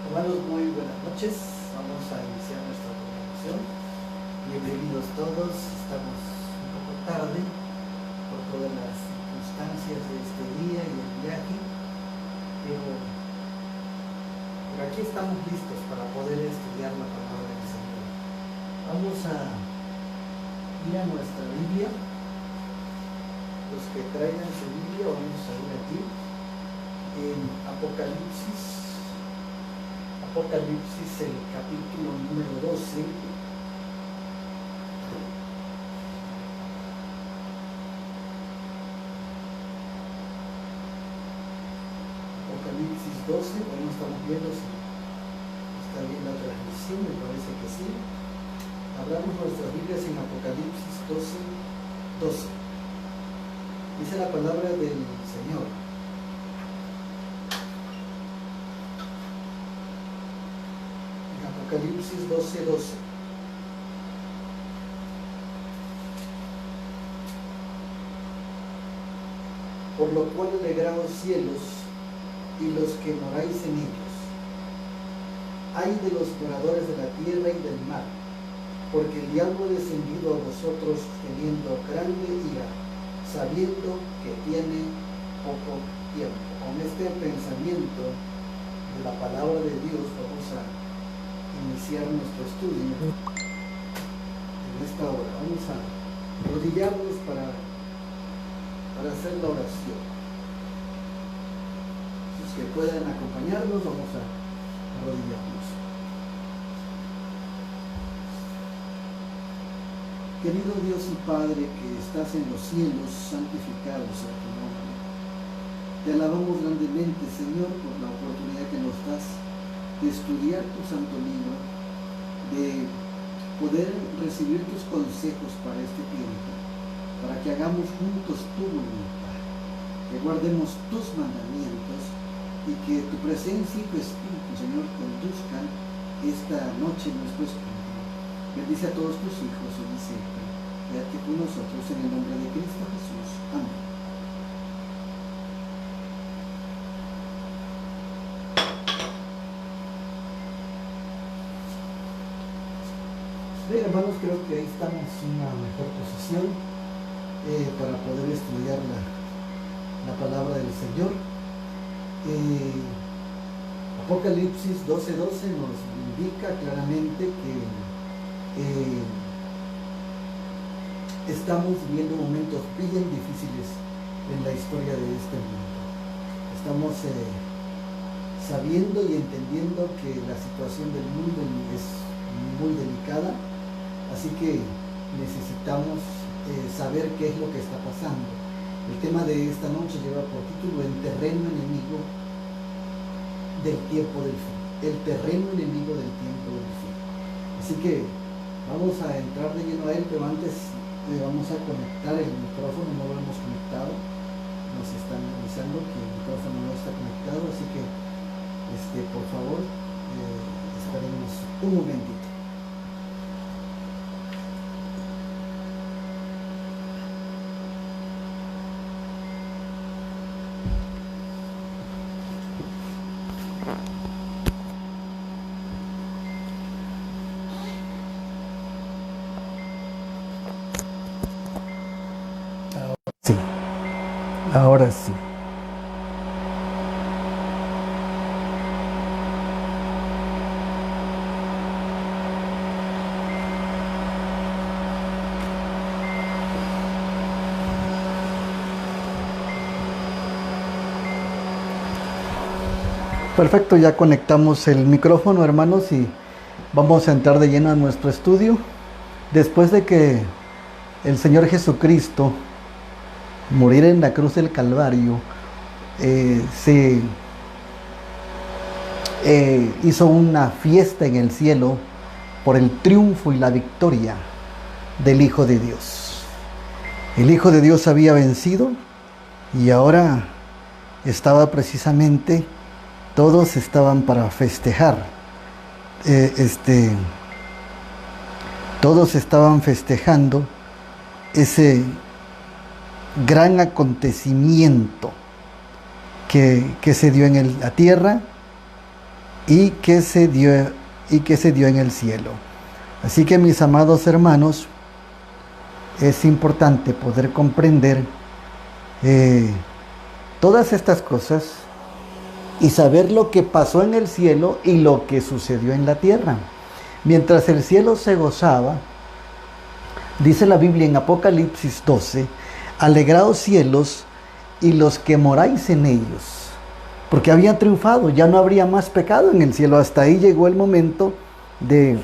Hermanos, muy buenas noches. Vamos a iniciar nuestra programación. Bienvenidos todos. Estamos un poco tarde por todas las circunstancias de este día y el viaje, pero aquí estamos listos para poder estudiar la palabra del Señor. Vamos a ir a nuestra Biblia. Los que traigan su Biblia, vamos a ir aquí en Apocalipsis, el capítulo número 12. Apocalipsis 12, bueno, estamos viendo si está bien la transmisión, me parece que sí. Abramos nuestras Biblias en Apocalipsis 12. Dice la palabra del Señor. Apocalipsis 12. Por lo cual alegraos cielos y los que moráis en ellos. Ay de los moradores de la tierra y del mar, porque el diablo ha descendido a vosotros teniendo grande ira, sabiendo que tiene poco tiempo. Con este pensamiento de la palabra de Dios vamos a iniciar nuestro estudio en esta hora. Vamos a arrodillarnos para hacer la oración. Los que puedan acompañarnos, vamos a arrodillarnos. Querido Dios y Padre que estás en los cielos, santificado sea tu nombre. Te alabamos grandemente, Señor, por la oportunidad que nos das de estudiar tu santo libro, de poder recibir tus consejos para este tiempo, para que hagamos juntos tu voluntad, que guardemos tus mandamientos y que tu presencia y tu Espíritu, Señor, conduzcan esta noche en nuestro espíritu. Bendice a todos tus hijos hoy y siempre. Quédate con nosotros en el nombre de Cristo Jesús. Amén. Bien, hermanos, creo que ahí estamos en una mejor posición para poder estudiar la palabra del Señor. Apocalipsis 12:12 nos indica claramente que estamos viviendo momentos bien difíciles en la historia de este mundo. Estamos sabiendo y entendiendo que la situación del mundo es muy delicada. Así que necesitamos saber qué es lo que está pasando. El tema de esta noche lleva por título El terreno enemigo del tiempo del fin. El terreno enemigo del tiempo del fin. Así que vamos a entrar de lleno a él, pero antes vamos a conectar el micrófono. No lo hemos conectado. Nos están avisando que el micrófono no está conectado, así que por favor esperemos un momentito. Ahora sí. Perfecto, ya conectamos el micrófono, hermanos, y vamos a entrar de lleno a nuestro estudio. Después de que el Señor Jesucristo muriera en la cruz del Calvario, se hizo una fiesta en el cielo por el triunfo y la victoria del Hijo de Dios. El Hijo de Dios había vencido y ahora estaba precisamente, todos estaban para festejar. Todos estaban festejando ese gran acontecimiento que se dio en la tierra y que se dio en el cielo. Así que, mis amados hermanos, es importante poder comprender todas estas cosas y saber lo que pasó en el cielo y lo que sucedió en la tierra. Mientras el cielo se gozaba, dice la Biblia en Apocalipsis 12, alegraos cielos y los que moráis en ellos, porque habían triunfado, ya no habría más pecado en el cielo. Hasta ahí llegó el momento del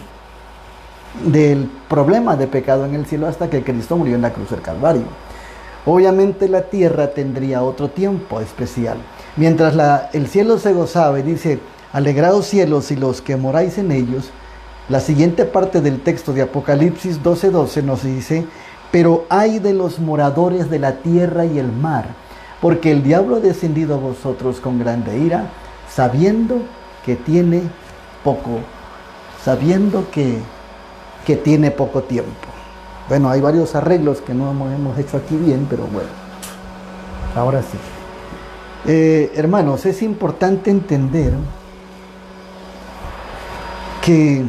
problema de pecado en el cielo, hasta que Cristo murió en la cruz del Calvario. Obviamente la tierra tendría otro tiempo especial. Mientras el cielo se gozaba y dice, alegraos cielos y los que moráis en ellos, la siguiente parte del texto de Apocalipsis 12:12 nos dice, pero ay de los moradores de la tierra y el mar, porque el diablo ha descendido a vosotros con grande ira, sabiendo que tiene poco tiempo. Bueno, hay varios arreglos que no hemos hecho aquí bien, pero bueno, ahora sí. Hermanos, es importante entender que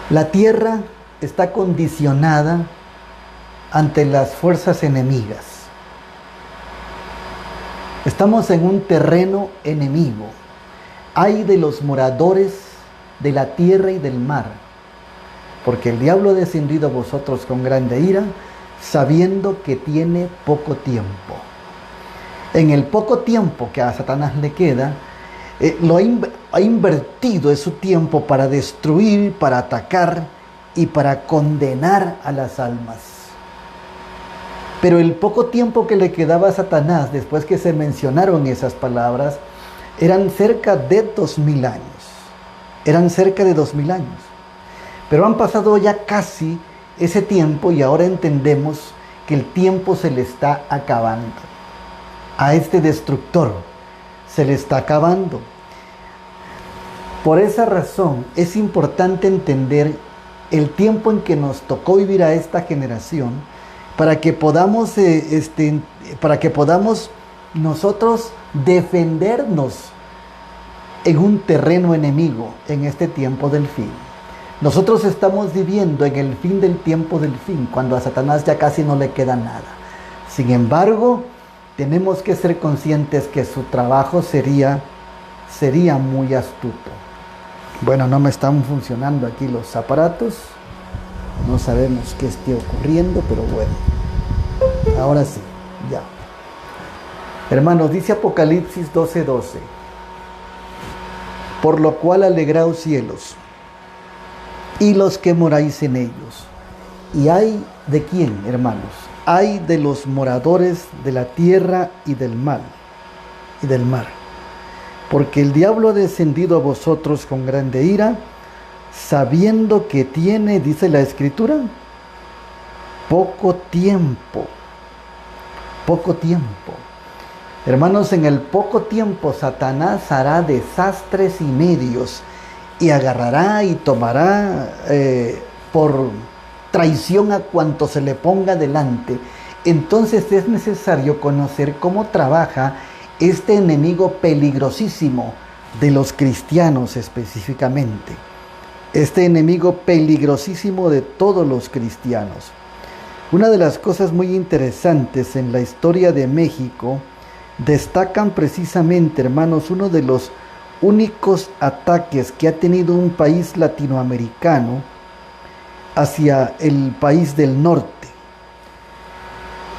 la tierra está condicionada ante las fuerzas enemigas. Estamos en un terreno enemigo. Ay de los moradores de la tierra y del mar, porque el diablo ha descendido a vosotros con grande ira, sabiendo que tiene poco tiempo. En el poco tiempo que a Satanás le queda, ha invertido su tiempo para destruir, para atacar y para condenar a las almas. Pero el poco tiempo que le quedaba a Satanás, después que se mencionaron esas palabras, eran cerca de 2000 años. Eran cerca de 2000 años. Pero han pasado ya casi ese tiempo y ahora entendemos que el tiempo se le está acabando. A este destructor se le está acabando. Por esa razón es importante entender el tiempo en que nos tocó vivir a esta generación para que podamos nosotros defendernos en un terreno enemigo en este tiempo del fin. Nosotros estamos viviendo en el fin del tiempo del fin, cuando a Satanás ya casi no le queda nada. Sin embargo, tenemos que ser conscientes que su trabajo sería muy astuto. Bueno, no me están funcionando aquí los aparatos. No sabemos qué esté ocurriendo, pero bueno. Ahora sí, ya. Hermanos, dice Apocalipsis 12:12. Por lo cual alegraos cielos y los que moráis en ellos. ¿Y hay de quién, hermanos? Hay de los moradores de la tierra y del mar. Porque el diablo ha descendido a vosotros con grande ira, sabiendo que tiene, dice la Escritura, poco tiempo. Poco tiempo. Hermanos, en el poco tiempo Satanás hará desastres y medios y agarrará y tomará por traición a cuanto se le ponga delante. Entonces es necesario conocer cómo trabaja este enemigo peligrosísimo de los cristianos específicamente. Este enemigo peligrosísimo de todos los cristianos. Una de las cosas muy interesantes en la historia de México, destacan precisamente, hermanos, uno de los únicos ataques que ha tenido un país latinoamericano hacia el país del norte.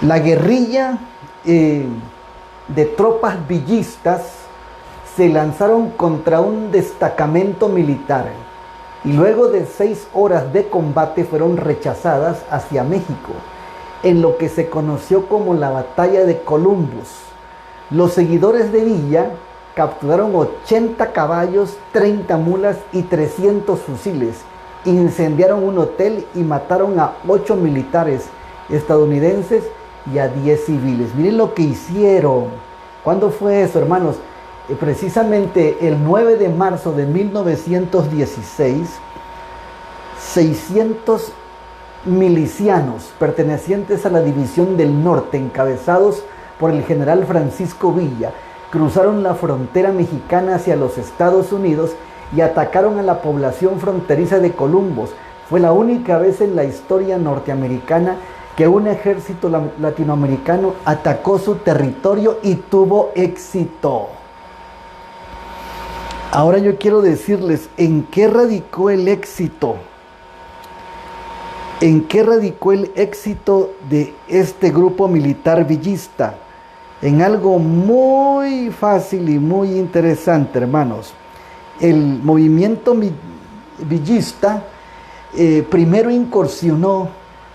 La guerrilla de tropas villistas se lanzaron contra un destacamento militar y luego de 6 horas de combate fueron rechazadas hacia México, en lo que se conoció como la Batalla de Columbus. Los seguidores de Villa capturaron 80 caballos, 30 mulas y 300 fusiles. Incendiaron un hotel y mataron a 8 militares estadounidenses y a 10 civiles. Miren lo que hicieron. ¿Cuándo fue eso, hermanos? Precisamente el 9 de marzo de 1916, 600 milicianos pertenecientes a la División del Norte, encabezados por el general Francisco Villa, cruzaron la frontera mexicana hacia los Estados Unidos y atacaron a la población fronteriza de Columbus. Fue la única vez en la historia norteamericana que un ejército latinoamericano atacó su territorio y tuvo éxito. Ahora yo quiero decirles en qué radicó el éxito. ¿En qué radicó el éxito de este grupo militar villista? En algo muy fácil y muy interesante, hermanos. El movimiento villista primero incursionó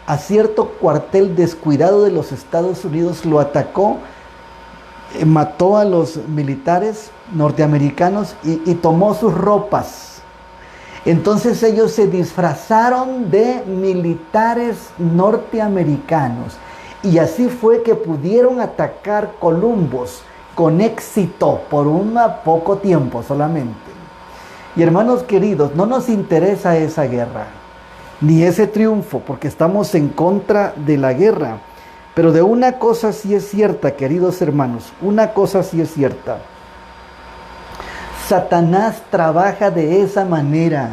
a cierto cuartel descuidado de los Estados Unidos, lo atacó, mató a los militares norteamericanos y tomó sus ropas. Entonces ellos se disfrazaron de militares norteamericanos y así fue que pudieron atacar Columbus con éxito por un poco tiempo solamente. Y hermanos queridos, no nos interesa esa guerra, ni ese triunfo, porque estamos en contra de la guerra. Pero de una cosa sí es cierta, queridos hermanos, una cosa sí es cierta. Satanás trabaja de esa manera.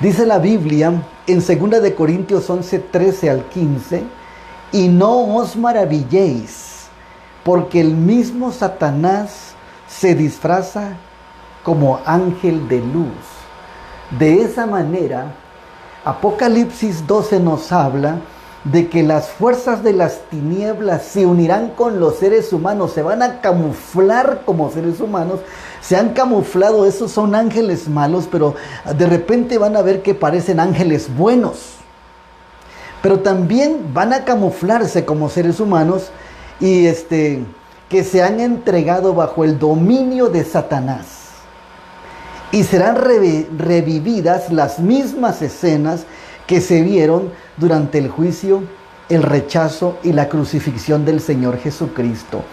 Dice la Biblia en 2 de Corintios 11, 13 al 15, y no os maravilléis, porque el mismo Satanás se disfraza como ángel de luz. De esa manera, Apocalipsis 12 nos habla de que las fuerzas de las tinieblas se unirán con los seres humanos, se van a camuflar como seres humanos, se han camuflado, esos son ángeles malos, pero de repente van a ver que parecen ángeles buenos, pero también van a camuflarse como seres humanos y que se han entregado bajo el dominio de Satanás. Y serán revividas las mismas escenas que se vieron durante el juicio, el rechazo y la crucifixión del Señor Jesucristo.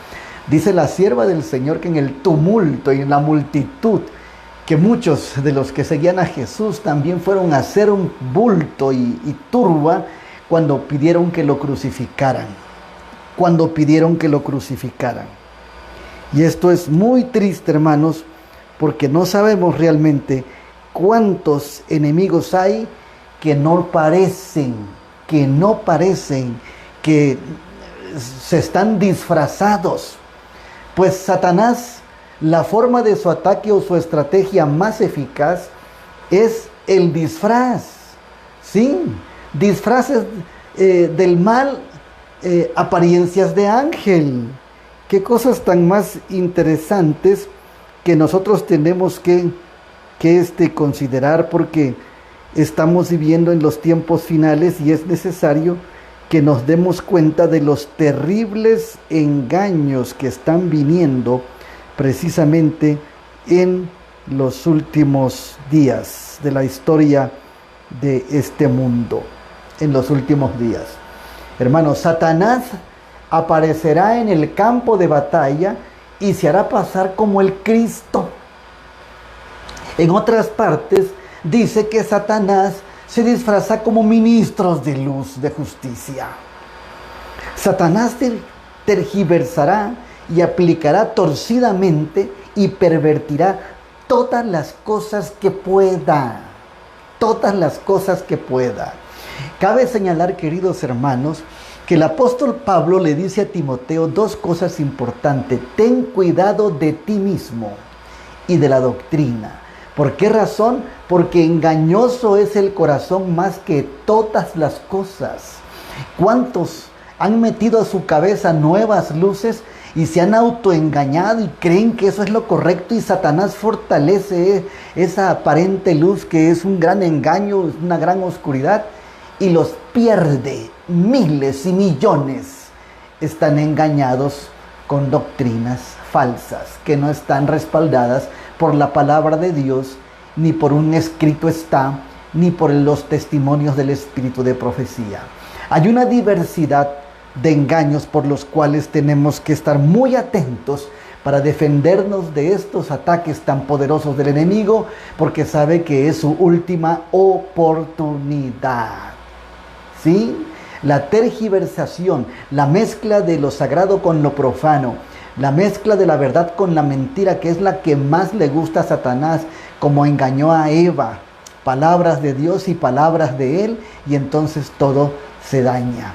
Dice la sierva del Señor que en el tumulto y en la multitud, que muchos de los que seguían a Jesús también fueron a hacer un bulto y turba cuando pidieron que lo crucificaran. Y esto es muy triste, hermanos, porque no sabemos realmente cuántos enemigos hay que no parecen, que se están disfrazados. Pues Satanás, la forma de su ataque o su estrategia más eficaz es el disfraz. Sí, disfraces del mal, apariencias de ángel. Qué cosas tan más interesantes que nosotros tenemos que considerar, porque estamos viviendo en los tiempos finales y es necesario que nos demos cuenta de los terribles engaños que están viniendo precisamente en los últimos días de la historia de este mundo, en los últimos días. Hermanos, Satanás aparecerá en el campo de batalla y se hará pasar como el Cristo. En otras partes dice que Satanás se disfraza como ministros de luz, de justicia. Satanás tergiversará y aplicará torcidamente y pervertirá todas las cosas que pueda. Cabe señalar, queridos hermanos, que el apóstol Pablo le dice a Timoteo dos cosas importantes. Ten cuidado de ti mismo y de la doctrina. ¿Por qué razón? Porque engañoso es el corazón más que todas las cosas. ¿Cuántos han metido a su cabeza nuevas luces y se han autoengañado y creen que eso es lo correcto, y Satanás fortalece esa aparente luz que es un gran engaño, es una gran oscuridad, y los pierde? Miles y millones están engañados con doctrinas falsas que no están respaldadas por la palabra de Dios, ni por un escrito está, ni por los testimonios del Espíritu de profecía. Hay una diversidad de engaños por los cuales tenemos que estar muy atentos para defendernos de estos ataques tan poderosos del enemigo, porque sabe que es su última oportunidad. ¿Sí? La tergiversación, la mezcla de lo sagrado con lo profano, La mezcla de la verdad con la mentira, que es la que más le gusta a Satanás, como engañó a Eva. Palabras de Dios y palabras de él, y entonces todo se daña.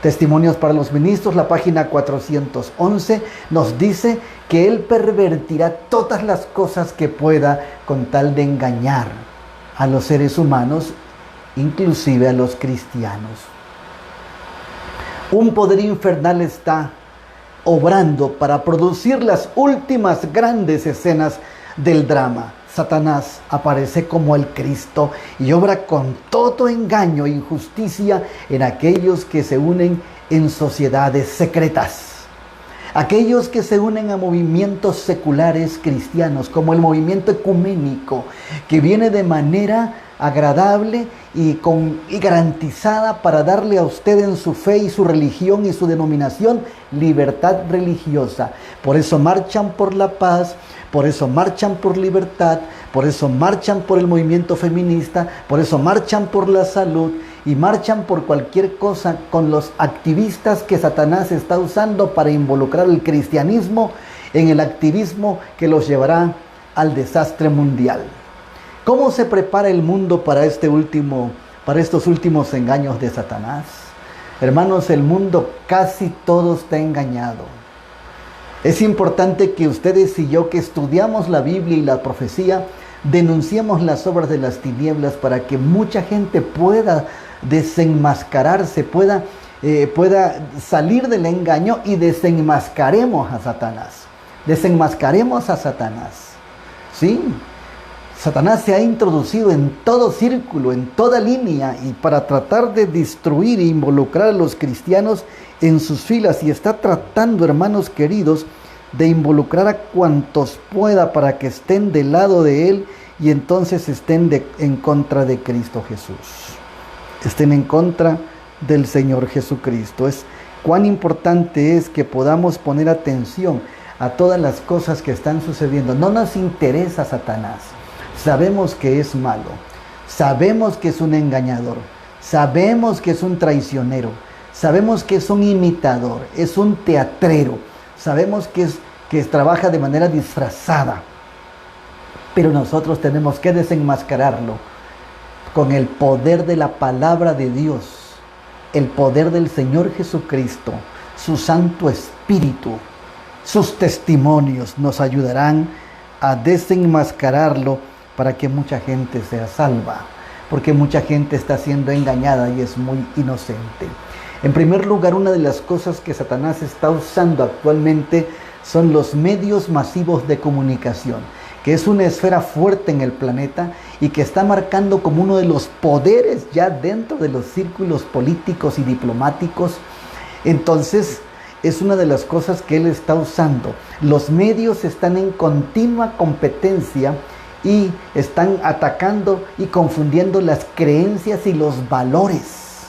Testimonios para los ministros, la página 411, nos dice que él pervertirá todas las cosas que pueda con tal de engañar a los seres humanos, inclusive a los cristianos. Un poder infernal está obrando para producir las últimas grandes escenas del drama. Satanás aparece como el Cristo y obra con todo engaño e injusticia en aquellos que se unen en sociedades secretas. Aquellos que se unen a movimientos seculares cristianos, como el movimiento ecuménico, que viene de manera agradable y garantizada para darle a usted en su fe y su religión y su denominación libertad religiosa. Por eso marchan por la paz, por eso marchan por libertad, por eso marchan por el movimiento feminista, por eso marchan por la salud y marchan por cualquier cosa con los activistas que Satanás está usando para involucrar el cristianismo en el activismo que los llevará al desastre mundial. ¿Cómo se prepara el mundo para estos últimos engaños de Satanás? Hermanos, el mundo casi todo está engañado. Es importante que ustedes y yo, que estudiamos la Biblia y la profecía, denunciemos las obras de las tinieblas para que mucha gente pueda desenmascararse, pueda salir del engaño y desenmascaremos a Satanás. Desenmascaremos a Satanás. ¿Sí? Satanás se ha introducido en todo círculo, en toda línea, y para tratar de destruir e involucrar a los cristianos en sus filas, y está tratando, hermanos queridos, de involucrar a cuantos pueda para que estén del lado de él y entonces estén en contra de Cristo Jesús. Estén en contra del Señor Jesucristo. Cuán importante es que podamos poner atención a todas las cosas que están sucediendo. No nos interesa Satanás. Sabemos que es malo, sabemos que es un engañador, sabemos que es un traicionero, sabemos que es un imitador, es un teatrero, sabemos que trabaja de manera disfrazada, pero nosotros tenemos que desenmascararlo con el poder de la palabra de Dios, el poder del Señor Jesucristo, su Santo Espíritu. Sus testimonios nos ayudarán a desenmascararlo para que mucha gente sea salva, porque mucha gente está siendo engañada y es muy inocente. En primer lugar, una de las cosas que Satanás está usando actualmente son los medios masivos de comunicación, que es una esfera fuerte en el planeta y que está marcando como uno de los poderes ya dentro de los círculos políticos y diplomáticos. Entonces, es una de las cosas que él está usando. Los medios están en continua competencia y están atacando y confundiendo las creencias y los valores,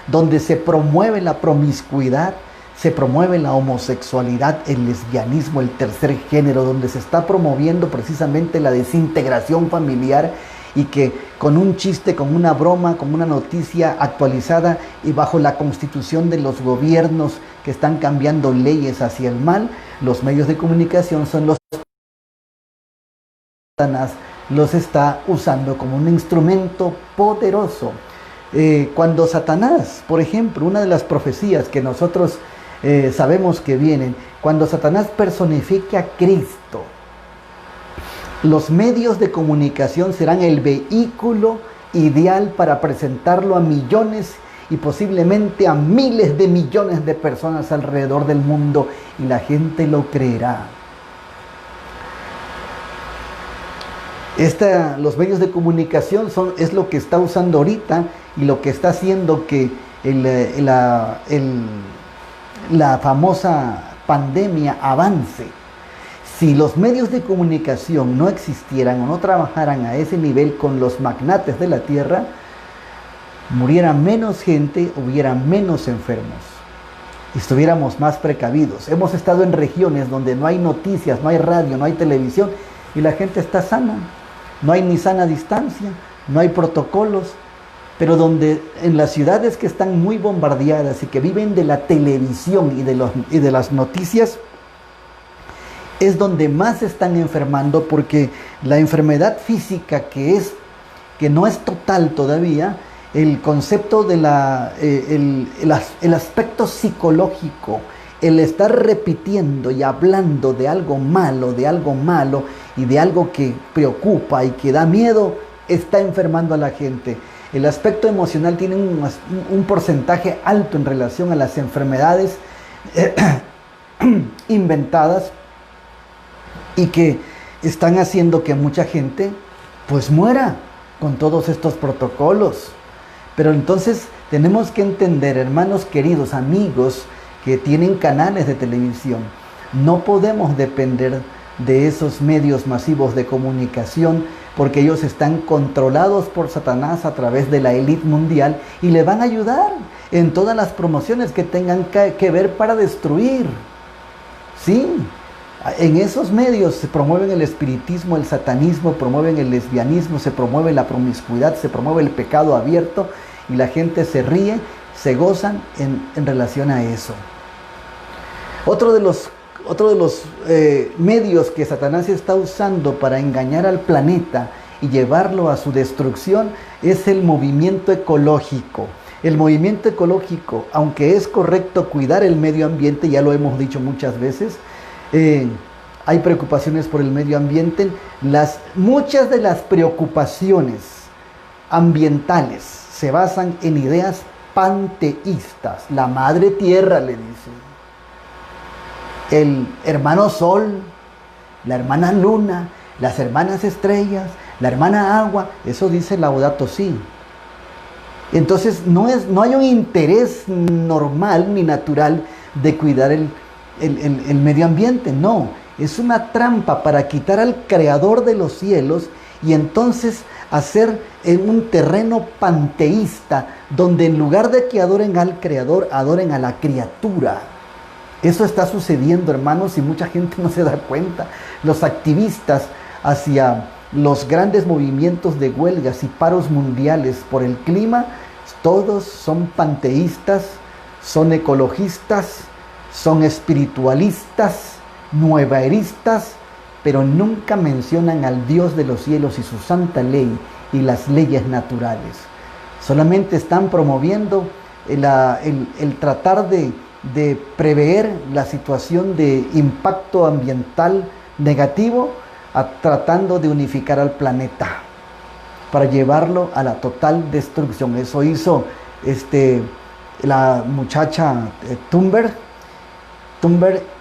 donde se promueve la promiscuidad, se promueve la homosexualidad, el lesbianismo, el tercer género, donde se está promoviendo precisamente la desintegración familiar, y que con un chiste, con una broma, con una noticia actualizada y bajo la constitución de los gobiernos que están cambiando leyes hacia el mal, los medios de comunicación son los Satanás los está usando como un instrumento poderoso. Cuando Satanás, por ejemplo, una de las profecías que nosotros sabemos que vienen, cuando Satanás personifique a Cristo, los medios de comunicación serán el vehículo ideal para presentarlo a millones y posiblemente a miles de millones de personas alrededor del mundo, y la gente lo creerá. Los medios de comunicación es lo que está usando ahorita y lo que está haciendo que la famosa pandemia avance. Si los medios de comunicación no existieran o no trabajaran a ese nivel con los magnates de la tierra, muriera menos gente, hubiera menos enfermos y estuviéramos más precavidos. Hemos estado en regiones donde no hay noticias, no hay radio, no hay televisión y la gente está sana. No hay ni sana distancia, no hay protocolos, pero donde en las ciudades que están muy bombardeadas y que viven de la televisión y de las noticias, es donde más se están enfermando, porque la enfermedad física que no es total todavía, el concepto de el aspecto psicológico, el estar repitiendo y hablando de algo malo y de algo que preocupa y que da miedo, está enfermando a la gente. El aspecto emocional tiene un porcentaje alto en relación a las enfermedades inventadas y que están haciendo que mucha gente pues muera con todos estos protocolos. Pero entonces tenemos que entender, hermanos queridos, amigos que tienen canales de televisión, no podemos depender de esos medios masivos de comunicación, porque ellos están controlados por Satanás a través de la élite mundial y le van a ayudar en todas las promociones que tengan que ver para destruir. Sí, en esos medios se promueven el espiritismo, el satanismo, promueven el lesbianismo, se promueve la promiscuidad, se promueve el pecado abierto y la gente se ríe, se gozan en relación a eso. Otro de los medios que Satanás está usando para engañar al planeta y llevarlo a su destrucción es el movimiento ecológico. El movimiento ecológico, aunque es correcto cuidar el medio ambiente, ya lo hemos dicho muchas veces, hay preocupaciones por el medio ambiente. Muchas de las preocupaciones ambientales se basan en ideas panteístas. La madre tierra, le dicen, el hermano sol, la hermana luna, las hermanas estrellas, la hermana agua. Eso dice Laudato Si. Entonces no hay un interés normal ni natural de cuidar el medio ambiente. No, es una trampa para quitar al creador de los cielos y entonces hacer en un terreno panteísta donde en lugar de que adoren al creador, adoren a la criatura. Eso está sucediendo, hermanos, y mucha gente no se da cuenta. Los activistas hacia los grandes movimientos de huelgas y paros mundiales por el clima, todos son panteístas, son ecologistas, son espiritualistas, nuevaeristas, pero nunca mencionan al Dios de los cielos y su santa ley y las leyes naturales. Solamente están promoviendo el tratar de prever la situación de impacto ambiental negativo, tratando de unificar al planeta para llevarlo a la total destrucción. Eso hizo la muchacha Thunberg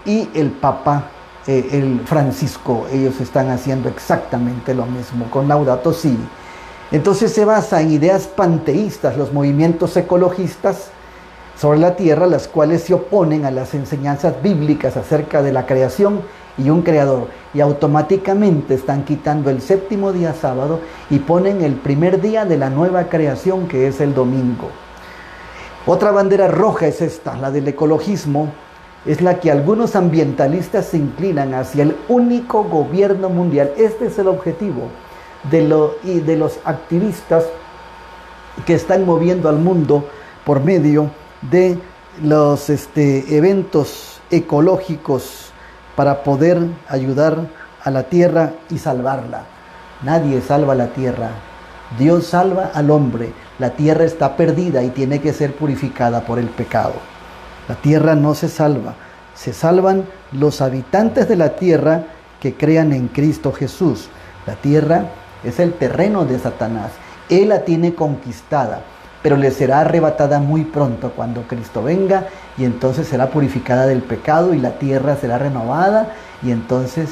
y el Papa el Francisco. Ellos están haciendo exactamente lo mismo con Laudato Si. Entonces se basa en ideas panteístas, los movimientos ecologistas sobre la tierra, las cuales se oponen a las enseñanzas bíblicas acerca de la creación y un creador, y automáticamente están quitando el séptimo día sábado y ponen el primer día de la nueva creación, que es el domingo. Otra bandera roja es esta, la del ecologismo, es la que algunos ambientalistas se inclinan hacia el único gobierno mundial. Este es el objetivo de los activistas que están moviendo al mundo por medio de los eventos ecológicos para poder ayudar a la tierra y salvarla. Nadie salva la tierra, Dios salva al hombre. La tierra está perdida y tiene que ser purificada por el pecado. La tierra no se salva, se salvan los habitantes de la tierra que crean en Cristo Jesús. La tierra es el terreno de Satanás, él la tiene conquistada, pero le será arrebatada muy pronto cuando Cristo venga, y entonces será purificada del pecado y la tierra será renovada, y entonces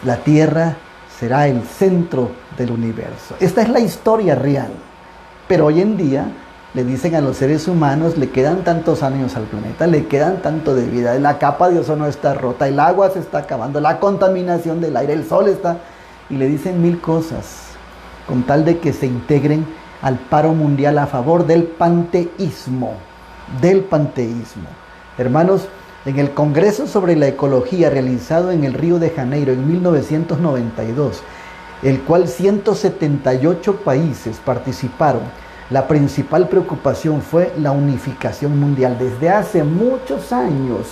la tierra será el centro del universo. Esta es la historia real, pero hoy en día le dicen a los seres humanos, le quedan tantos años al planeta, le quedan tanto de vida, la capa de ozono está rota, el agua se está acabando, la contaminación del aire, el sol está... Y le dicen mil cosas con tal de que se integren al paro mundial a favor del panteísmo. Hermanos, en el Congreso sobre la Ecología realizado en el Río de Janeiro en 1992, el cual 178 países participaron, la principal preocupación fue la unificación mundial. Desde hace muchos años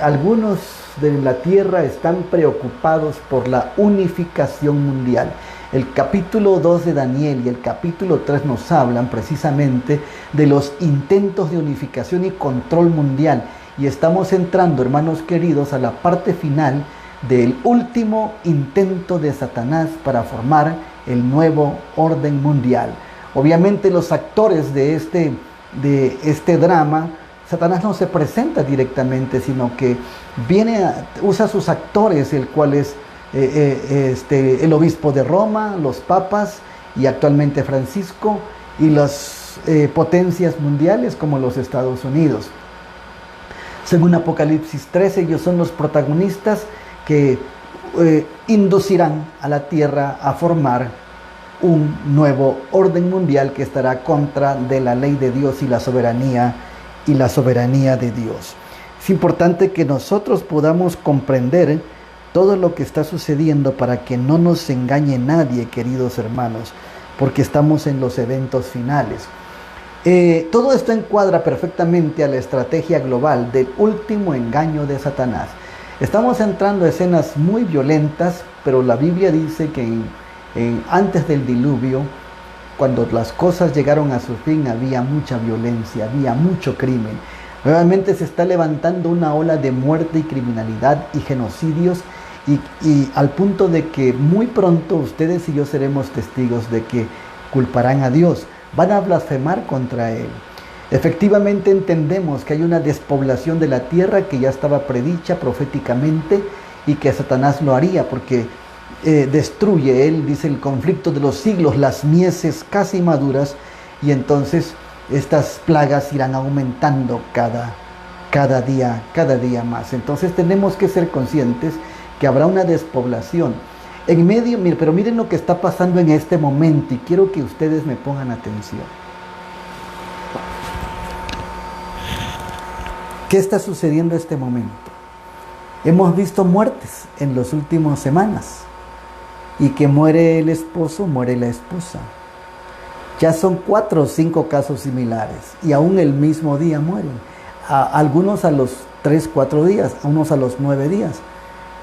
Algunos de la tierra están preocupados por la unificación mundial. El capítulo 2 de Daniel y el capítulo 3 nos hablan precisamente de los intentos de unificación y control mundial. Y estamos entrando, hermanos queridos, a la parte final del último intento de Satanás para formar el nuevo orden mundial. Obviamente los actores de este drama, Satanás no se presenta directamente, sino que usa sus actores, el cual es el obispo de Roma, los papas y actualmente Francisco, y las potencias mundiales como los Estados Unidos. Según Apocalipsis 13, ellos son los protagonistas que inducirán a la tierra a formar un nuevo orden mundial que estará contra de la ley de Dios y la soberanía de Dios. Es importante que nosotros podamos comprender todo lo que está sucediendo para que no nos engañe nadie, queridos hermanos, porque estamos en los eventos finales. Todo esto encuadra perfectamente a la estrategia global del último engaño de Satanás. Estamos entrando a escenas muy violentas, pero la Biblia dice que antes del diluvio, cuando las cosas llegaron a su fin, había mucha violencia, había mucho crimen. Nuevamente se está levantando una ola de muerte y criminalidad y genocidios, y al punto de que muy pronto ustedes y yo seremos testigos de que culparán a Dios, van a blasfemar contra Él. Efectivamente entendemos que hay una despoblación de la tierra que ya estaba predicha proféticamente y que Satanás lo haría porque destruye, él dice, el conflicto de los siglos, las mieses casi maduras, y entonces estas plagas irán aumentando cada día más. Entonces tenemos que ser conscientes que habrá una despoblación. En medio, pero miren lo que está pasando en este momento, y quiero que ustedes me pongan atención. ¿Qué está sucediendo en este momento? Hemos visto muertes en las últimas semanas, y que muere el esposo, muere la esposa. Ya son 4 o 5 casos similares, y aún el mismo día mueren. Algunos a los 3, 4 días, a unos a los 9 días.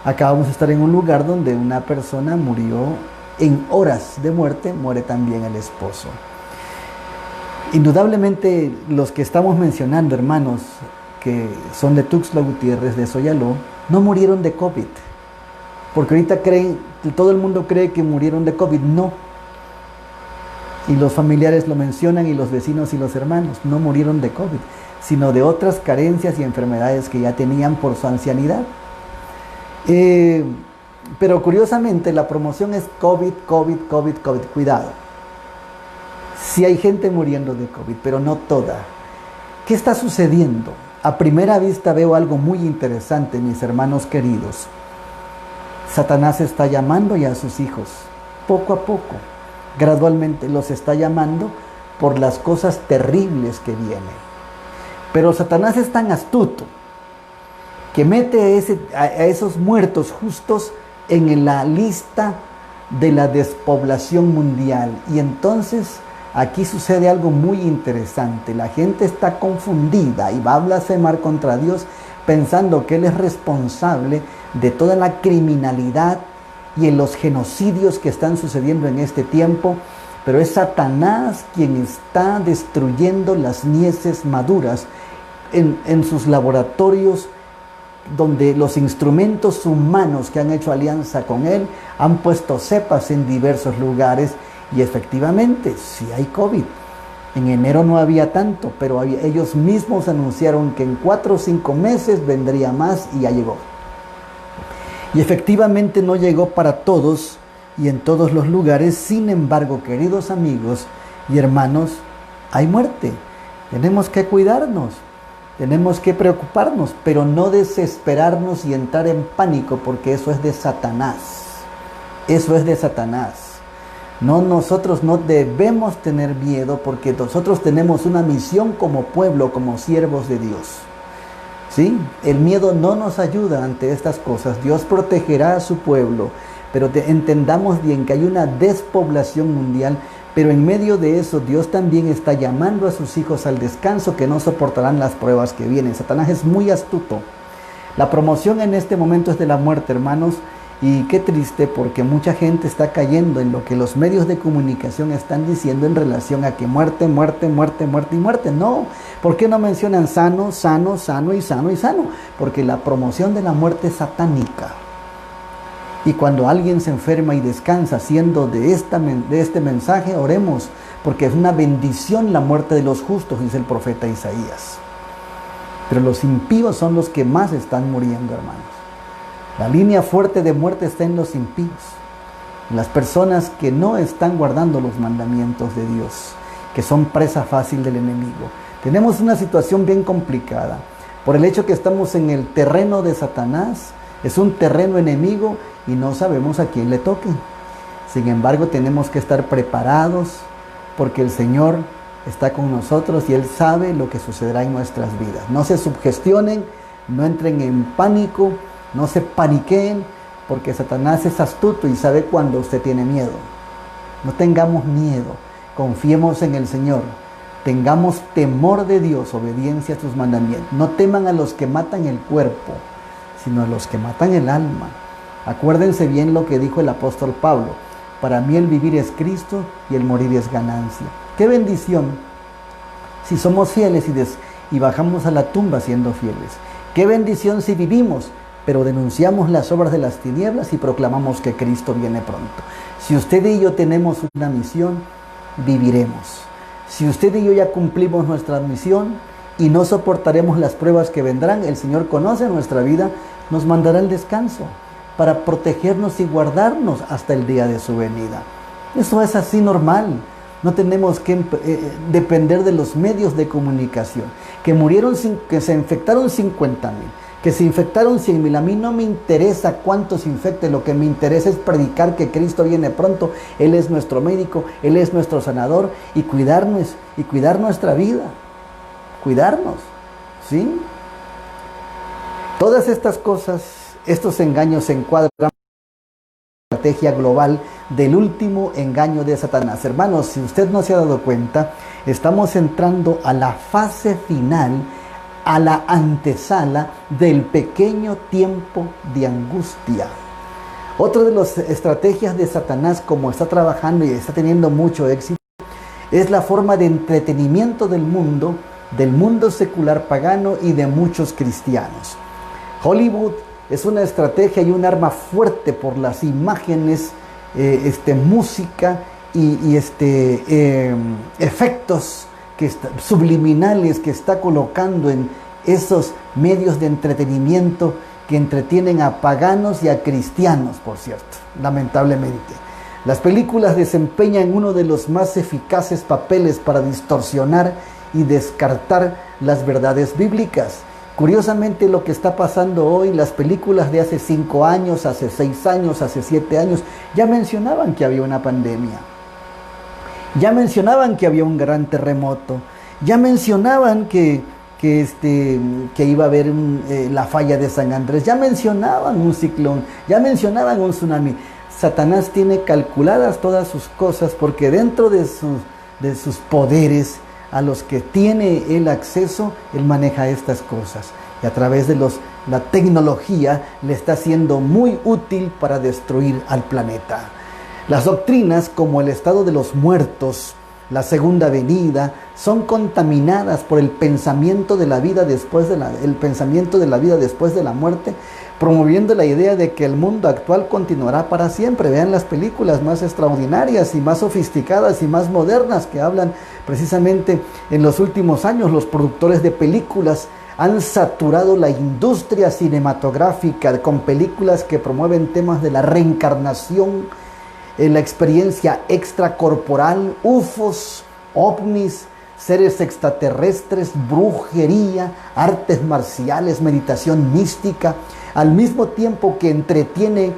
Acabamos de estar en un lugar donde una persona murió en horas de muerte, muere también el esposo. Indudablemente los que estamos mencionando, hermanos, que son de Tuxtla Gutiérrez, de Soyaló, no murieron de COVID. Porque ahorita todo el mundo cree que murieron de COVID. No. Y los familiares lo mencionan, y los vecinos y los hermanos, no murieron de COVID, sino de otras carencias y enfermedades que ya tenían por su ancianidad. Pero curiosamente la promoción es COVID. Cuidado. Sí hay gente muriendo de COVID, pero no toda. ¿Qué está sucediendo? A primera vista veo algo muy interesante, mis hermanos queridos. Satanás está llamando ya a sus hijos, poco a poco, gradualmente los está llamando por las cosas terribles que vienen. Pero Satanás es tan astuto que mete a esos muertos justos en la lista de la despoblación mundial. Y entonces aquí sucede algo muy interesante. La gente está confundida y va a blasfemar contra Dios pensando que Él es responsable de toda la criminalidad y en los genocidios que están sucediendo en este tiempo. Pero es Satanás quien está destruyendo las mieses maduras en sus laboratorios, donde los instrumentos humanos que han hecho alianza con él han puesto cepas en diversos lugares. Y efectivamente, sí hay COVID. En enero no había tanto, pero ellos mismos anunciaron que en 4 o 5 meses vendría más, y ya llegó. Y efectivamente no llegó para todos y en todos los lugares. Sin embargo, queridos amigos y hermanos, hay muerte. Tenemos que cuidarnos. Tenemos que preocuparnos, pero no desesperarnos y entrar en pánico, porque eso es de Satanás. Eso es de Satanás. No, nosotros no debemos tener miedo, porque nosotros tenemos una misión como pueblo, como siervos de Dios. ¿Sí? El miedo no nos ayuda ante estas cosas. Dios protegerá a su pueblo, pero entendamos bien que hay una despoblación mundial. Pero en medio de eso, Dios también está llamando a sus hijos al descanso, que no soportarán las pruebas que vienen. Satanás es muy astuto. La promoción en este momento es de la muerte, hermanos, y qué triste porque mucha gente está cayendo en lo que los medios de comunicación están diciendo en relación a que muerte, muerte, muerte, muerte y muerte. No, ¿por qué no mencionan sano, sano, sano y sano y sano? Porque la promoción de la muerte es satánica. Y cuando alguien se enferma y descansa siendo de este mensaje, oremos, porque es una bendición la muerte de los justos, dice el profeta Isaías. Pero los impíos son los que más están muriendo, hermanos. La línea fuerte de muerte está en los impíos, en las personas que no están guardando los mandamientos de Dios, que son presa fácil del enemigo. Tenemos una situación bien complicada. Por el hecho que estamos en el terreno de Satanás, es un terreno enemigo y no sabemos a quién le toque. Sin embargo, tenemos que estar preparados porque el Señor está con nosotros y Él sabe lo que sucederá en nuestras vidas. No se sugestionen, no entren en pánico, no se paniqueen, porque Satanás es astuto y sabe cuando usted tiene miedo. No tengamos miedo, confiemos en el Señor, tengamos temor de Dios, obediencia a sus mandamientos. No teman a los que matan el cuerpo, sino a los que matan el alma. Acuérdense bien lo que dijo el apóstol Pablo: para mí el vivir es Cristo y el morir es ganancia. ¡Qué bendición! Si somos fieles y bajamos a la tumba siendo fieles. ¡Qué bendición si vivimos, pero denunciamos las obras de las tinieblas y proclamamos que Cristo viene pronto! Si usted y yo tenemos una misión, viviremos. Si usted y yo ya cumplimos nuestra misión y no soportaremos las pruebas que vendrán, el Señor conoce nuestra vida, nos mandará el descanso para protegernos y guardarnos hasta el día de su venida. Eso es así normal. No tenemos que depender de los medios de comunicación. Que se infectaron 50,000, que se infectaron 100,000. A mí no me interesa cuántos se infecten. Lo que me interesa es predicar que Cristo viene pronto. Él es nuestro médico, Él es nuestro sanador, y cuidar nuestra vida. Cuidarnos, ¿sí? Todas estas cosas, estos engaños se encuadran en la estrategia global del último engaño de Satanás. Hermanos, si usted no se ha dado cuenta, estamos entrando a la fase final, a la antesala del pequeño tiempo de angustia. Otra de las estrategias de Satanás, como está trabajando y está teniendo mucho éxito, es la forma de entretenimiento del mundo secular pagano y de muchos cristianos. Hollywood es una estrategia y un arma fuerte por las imágenes, música y efectos subliminales que está colocando en esos medios de entretenimiento que entretienen a paganos y a cristianos, por cierto, lamentablemente. Las películas desempeñan uno de los más eficaces papeles para distorsionar y descartar las verdades bíblicas. Curiosamente, lo que está pasando hoy, las películas de hace 5 años, hace 6 años, hace 7 años, ya mencionaban que había una pandemia. Ya mencionaban que había un gran terremoto. Ya mencionaban que iba a haber la falla de San Andrés. Ya mencionaban un ciclón. Ya mencionaban un tsunami. Satanás tiene calculadas todas sus cosas, porque dentro de sus poderes a los que tiene el acceso, él maneja estas cosas. Y a través de la tecnología le está siendo muy útil para destruir al planeta. Las doctrinas como el estado de los muertos, la segunda venida, son contaminadas por el pensamiento de la vida después de la muerte, promoviendo la idea de que el mundo actual continuará para siempre. Vean las películas más extraordinarias y más sofisticadas y más modernas que hablan precisamente en los últimos años. Los productores de películas han saturado la industria cinematográfica con películas que promueven temas de la reencarnación, la experiencia extracorporal, UFOs, ovnis, seres extraterrestres, brujería, artes marciales, meditación mística. Al mismo tiempo que entretiene,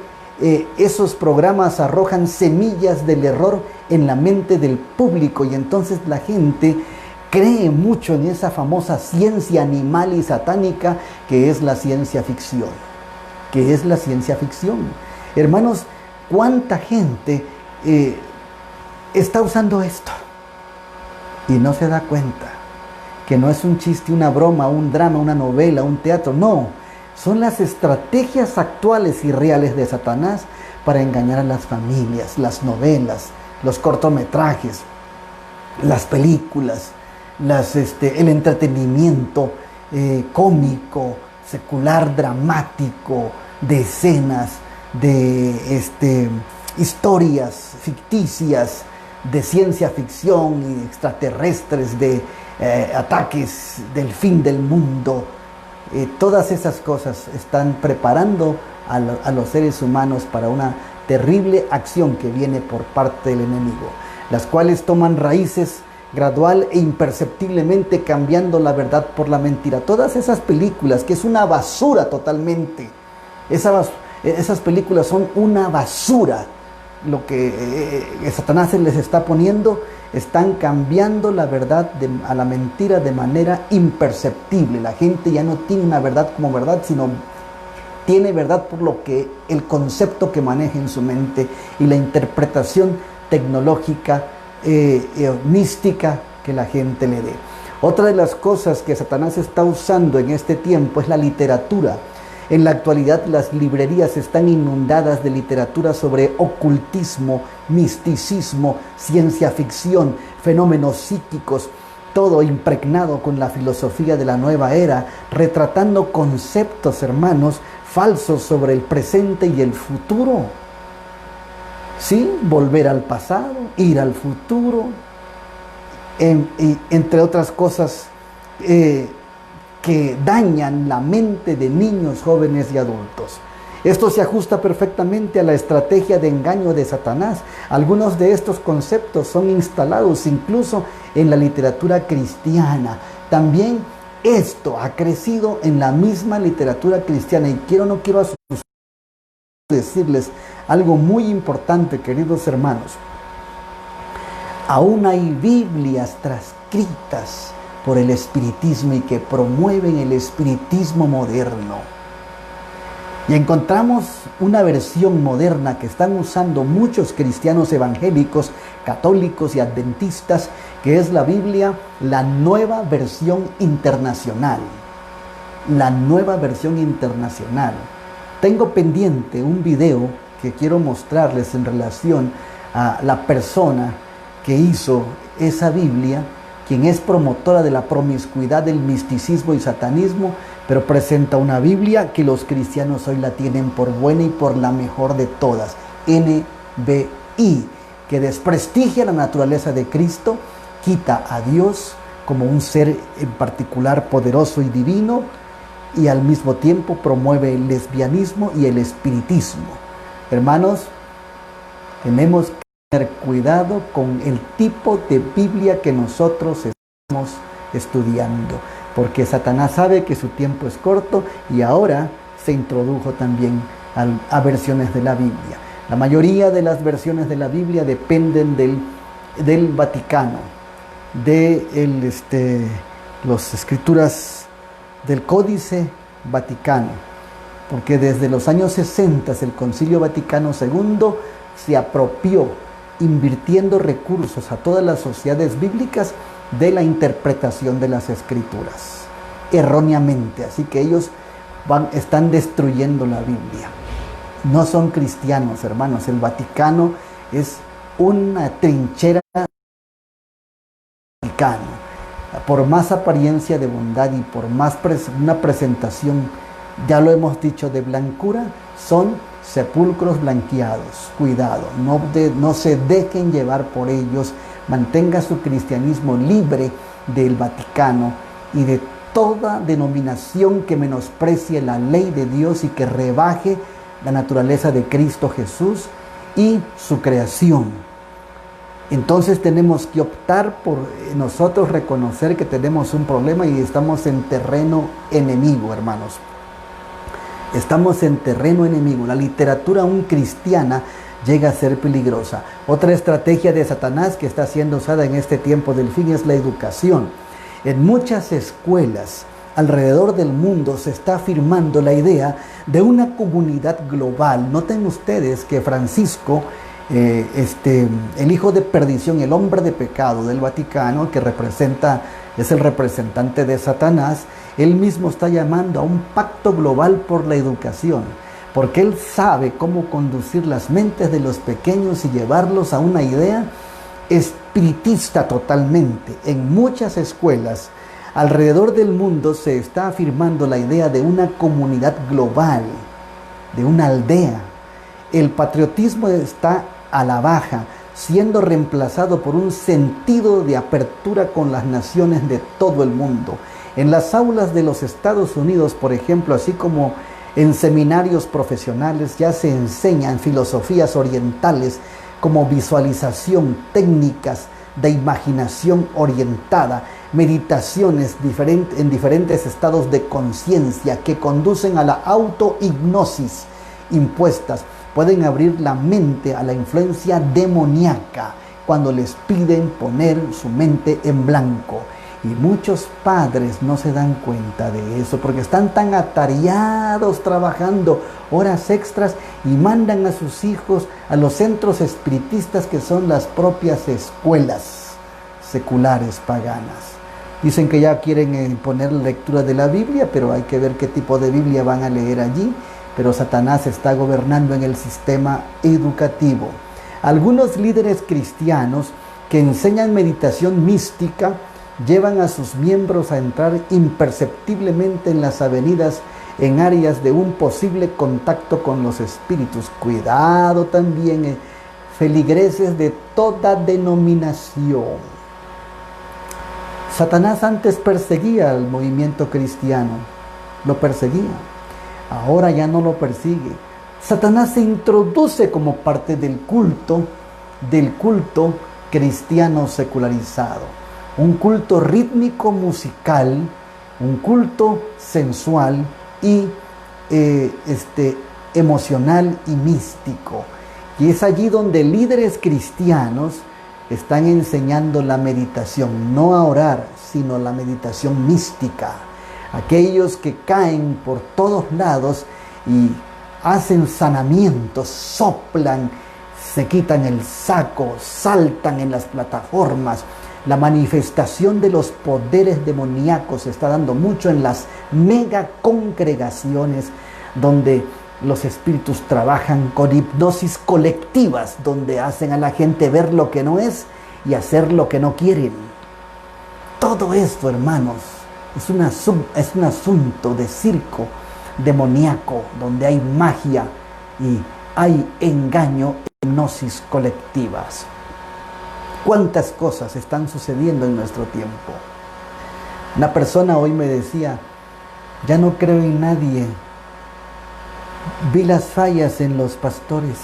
esos programas arrojan semillas del error en la mente del público, y entonces la gente cree mucho en esa famosa ciencia animal y satánica que es la ciencia ficción. Hermanos, ¿cuánta gente está usando esto y no se da cuenta que no es un chiste, una broma, un drama, una novela, un teatro? No, son las estrategias actuales y reales de Satanás para engañar a las familias, las novelas, los cortometrajes, las películas, el entretenimiento cómico, secular, dramático, de escenas, de historias ficticias, de ciencia ficción y extraterrestres, de ataques del fin del mundo. Todas esas cosas están preparando a los seres humanos para una terrible acción que viene por parte del enemigo, las cuales toman raíces gradual e imperceptiblemente, cambiando la verdad por la mentira. Todas esas películas, que es una basura totalmente, esas películas son una basura. Lo que Satanás les está poniendo, están cambiando la verdad a la mentira de manera imperceptible. La gente ya no tiene una verdad como verdad, sino tiene verdad por lo que el concepto que maneja en su mente y la interpretación tecnológica, mística que la gente le dé. Otra de las cosas que Satanás está usando en este tiempo es la literatura. En la actualidad las librerías están inundadas de literatura sobre ocultismo, misticismo, ciencia ficción, fenómenos psíquicos, todo impregnado con la filosofía de la nueva era, retratando conceptos, hermanos, falsos sobre el presente y el futuro. Sí, volver al pasado, ir al futuro, entre otras cosas que dañan la mente de niños, jóvenes y adultos. Esto se ajusta perfectamente a la estrategia de engaño de Satanás. Algunos de estos conceptos son instalados incluso en la literatura cristiana. También esto ha crecido en la misma literatura cristiana. Y no quiero decirles algo muy importante, queridos hermanos. Aún hay Biblias transcritas por el espiritismo y que promueven el espiritismo moderno. Y encontramos una versión moderna que están usando muchos cristianos evangélicos, católicos y adventistas, que es la Biblia, la Nueva Versión Internacional. La Nueva Versión Internacional. Tengo pendiente un video que quiero mostrarles en relación a la persona que hizo esa Biblia, quien es promotora de la promiscuidad, del misticismo y satanismo, pero presenta una Biblia que los cristianos hoy la tienen por buena y por la mejor de todas, NBI, que desprestigia la naturaleza de Cristo, quita a Dios como un ser en particular poderoso y divino, y al mismo tiempo promueve el lesbianismo y el espiritismo. Hermanos, tenemos que tener cuidado con el tipo de Biblia que nosotros estamos estudiando, porque Satanás sabe que su tiempo es corto y ahora se introdujo también a versiones de la Biblia. La mayoría de las versiones de la Biblia dependen del Vaticano, de las escrituras del Códice Vaticano, porque desde los años 60 el Concilio Vaticano II se apropió, invirtiendo recursos a todas las sociedades bíblicas, de la interpretación de las escrituras erróneamente. Así que ellos están destruyendo la Biblia. No son cristianos, hermanos. El Vaticano es una trinchera vaticano. Por más apariencia de bondad y por más una presentación, ya lo hemos dicho, de blancura, son sepulcros blanqueados. Cuidado, no se dejen llevar por ellos. Mantenga su cristianismo libre del Vaticano y de toda denominación que menosprecie la ley de Dios y que rebaje la naturaleza de Cristo Jesús y su creación. Entonces tenemos que optar por nosotros reconocer que tenemos un problema y estamos en terreno enemigo, hermanos. Estamos en terreno enemigo. La literatura aún cristiana llega a ser peligrosa. Otra estrategia de Satanás que está siendo usada en este tiempo del fin es la educación. En muchas escuelas alrededor del mundo se está afirmando la idea de una comunidad global. Noten ustedes que Francisco, el hijo de perdición, el hombre de pecado del Vaticano, que representa es el representante de Satanás, él mismo está llamando a un pacto global por la educación, porque él sabe cómo conducir las mentes de los pequeños y llevarlos a una idea espiritista totalmente. En muchas escuelas alrededor del mundo se está afirmando la idea de una comunidad global, de una aldea. El patriotismo está a la baja, siendo reemplazado por un sentido de apertura con las naciones de todo el mundo. En las aulas de los Estados Unidos, por ejemplo, así como en seminarios profesionales, ya se enseñan filosofías orientales como visualización, técnicas de imaginación orientada, meditaciones en diferentes estados de conciencia que conducen a la autohipnosis impuestas. Pueden abrir la mente a la influencia demoníaca cuando les piden poner su mente en blanco. Y muchos padres no se dan cuenta de eso porque están tan atareados trabajando horas extras y mandan a sus hijos a los centros espiritistas que son las propias escuelas seculares paganas. Dicen que ya quieren poner la lectura de la Biblia, pero hay que ver qué tipo de Biblia van a leer allí. Pero Satanás está gobernando en el sistema educativo. Algunos líderes cristianos que enseñan meditación mística llevan a sus miembros a entrar imperceptiblemente en las avenidas en áreas de un posible contacto con los espíritus. Cuidado también, feligreses de toda denominación. Satanás antes perseguía al movimiento cristiano, lo perseguía. Ahora ya no lo persigue. Satanás se introduce como parte del culto cristiano secularizado. Un culto rítmico musical, un culto sensual y emocional y místico. Y es allí donde líderes cristianos están enseñando la meditación, no a orar, sino la meditación mística. Aquellos que caen por todos lados y hacen sanamientos, soplan, se quitan el saco, saltan en las plataformas. La manifestación de los poderes demoníacos se está dando mucho en las mega congregaciones donde los espíritus trabajan con hipnosis colectivas, donde hacen a la gente ver lo que no es y hacer lo que no quieren. Todo esto, hermanos, es un asunto de circo demoníaco, donde hay magia y hay engaño, hipnosis colectivas. ¿Cuántas cosas están sucediendo en nuestro tiempo? Una persona hoy me decía, ya no creo en nadie. Vi las fallas en los pastores,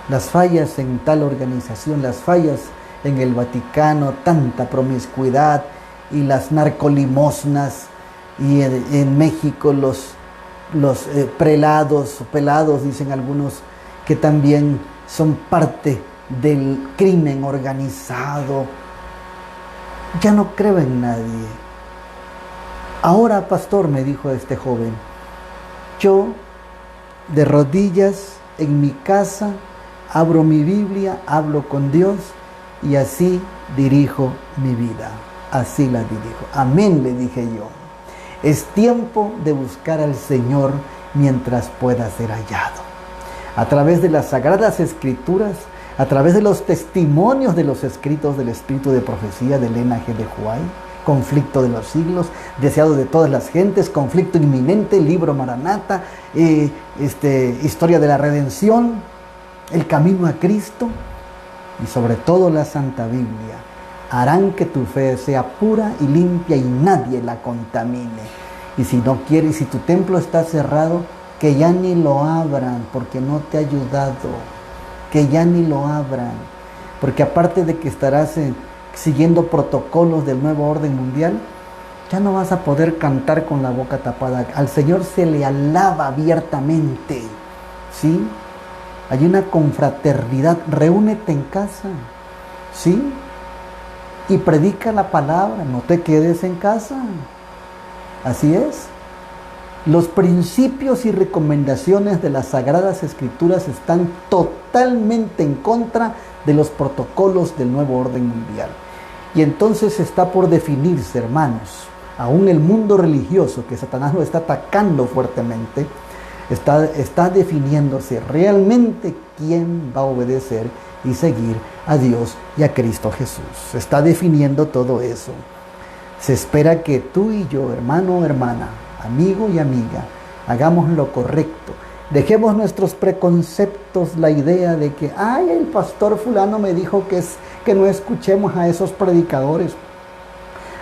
las fallas en tal organización, las fallas en el Vaticano, tanta promiscuidad y las narcolimosnas, y en México los pelados, dicen algunos, que también son parte del crimen organizado. Ya no creo en nadie. Ahora, pastor, me dijo este joven, yo de rodillas en mi casa abro mi Biblia, hablo con Dios y así dirijo mi vida. Así la dirijo. Amén, le dije yo. Es tiempo de buscar al Señor mientras pueda ser hallado. A través de las Sagradas Escrituras, a través de los testimonios de los escritos del Espíritu de Profecía de Elena G. de White, Conflicto de los Siglos, Deseado de todas las gentes, Conflicto inminente, Libro Maranata, Historia de la Redención, El Camino a Cristo y sobre todo la Santa Biblia, harán que tu fe sea pura y limpia y nadie la contamine. Y si no quieres, si tu templo está cerrado, que ya ni lo abran porque no te ha ayudado. Que ya ni lo abran. Porque aparte de que estarás siguiendo protocolos del nuevo orden mundial, ya no vas a poder cantar con la boca tapada. Al Señor se le alaba abiertamente. ¿Sí? Hay una confraternidad. Reúnete en casa. ¿Sí? Y predica la palabra, no te quedes en casa. Así es. Los principios y recomendaciones de las Sagradas Escrituras están totalmente en contra de los protocolos del nuevo orden mundial. Y entonces está por definirse, hermanos, aún el mundo religioso, que Satanás lo está atacando fuertemente, está definiéndose realmente quién va a obedecer y seguir a Dios y a Cristo Jesús. Se está definiendo todo eso. Se espera que tú y yo, hermano o hermana, amigo y amiga, hagamos lo correcto. Dejemos nuestros preconceptos, la idea de que, ay, el pastor fulano me dijo que no escuchemos a esos predicadores.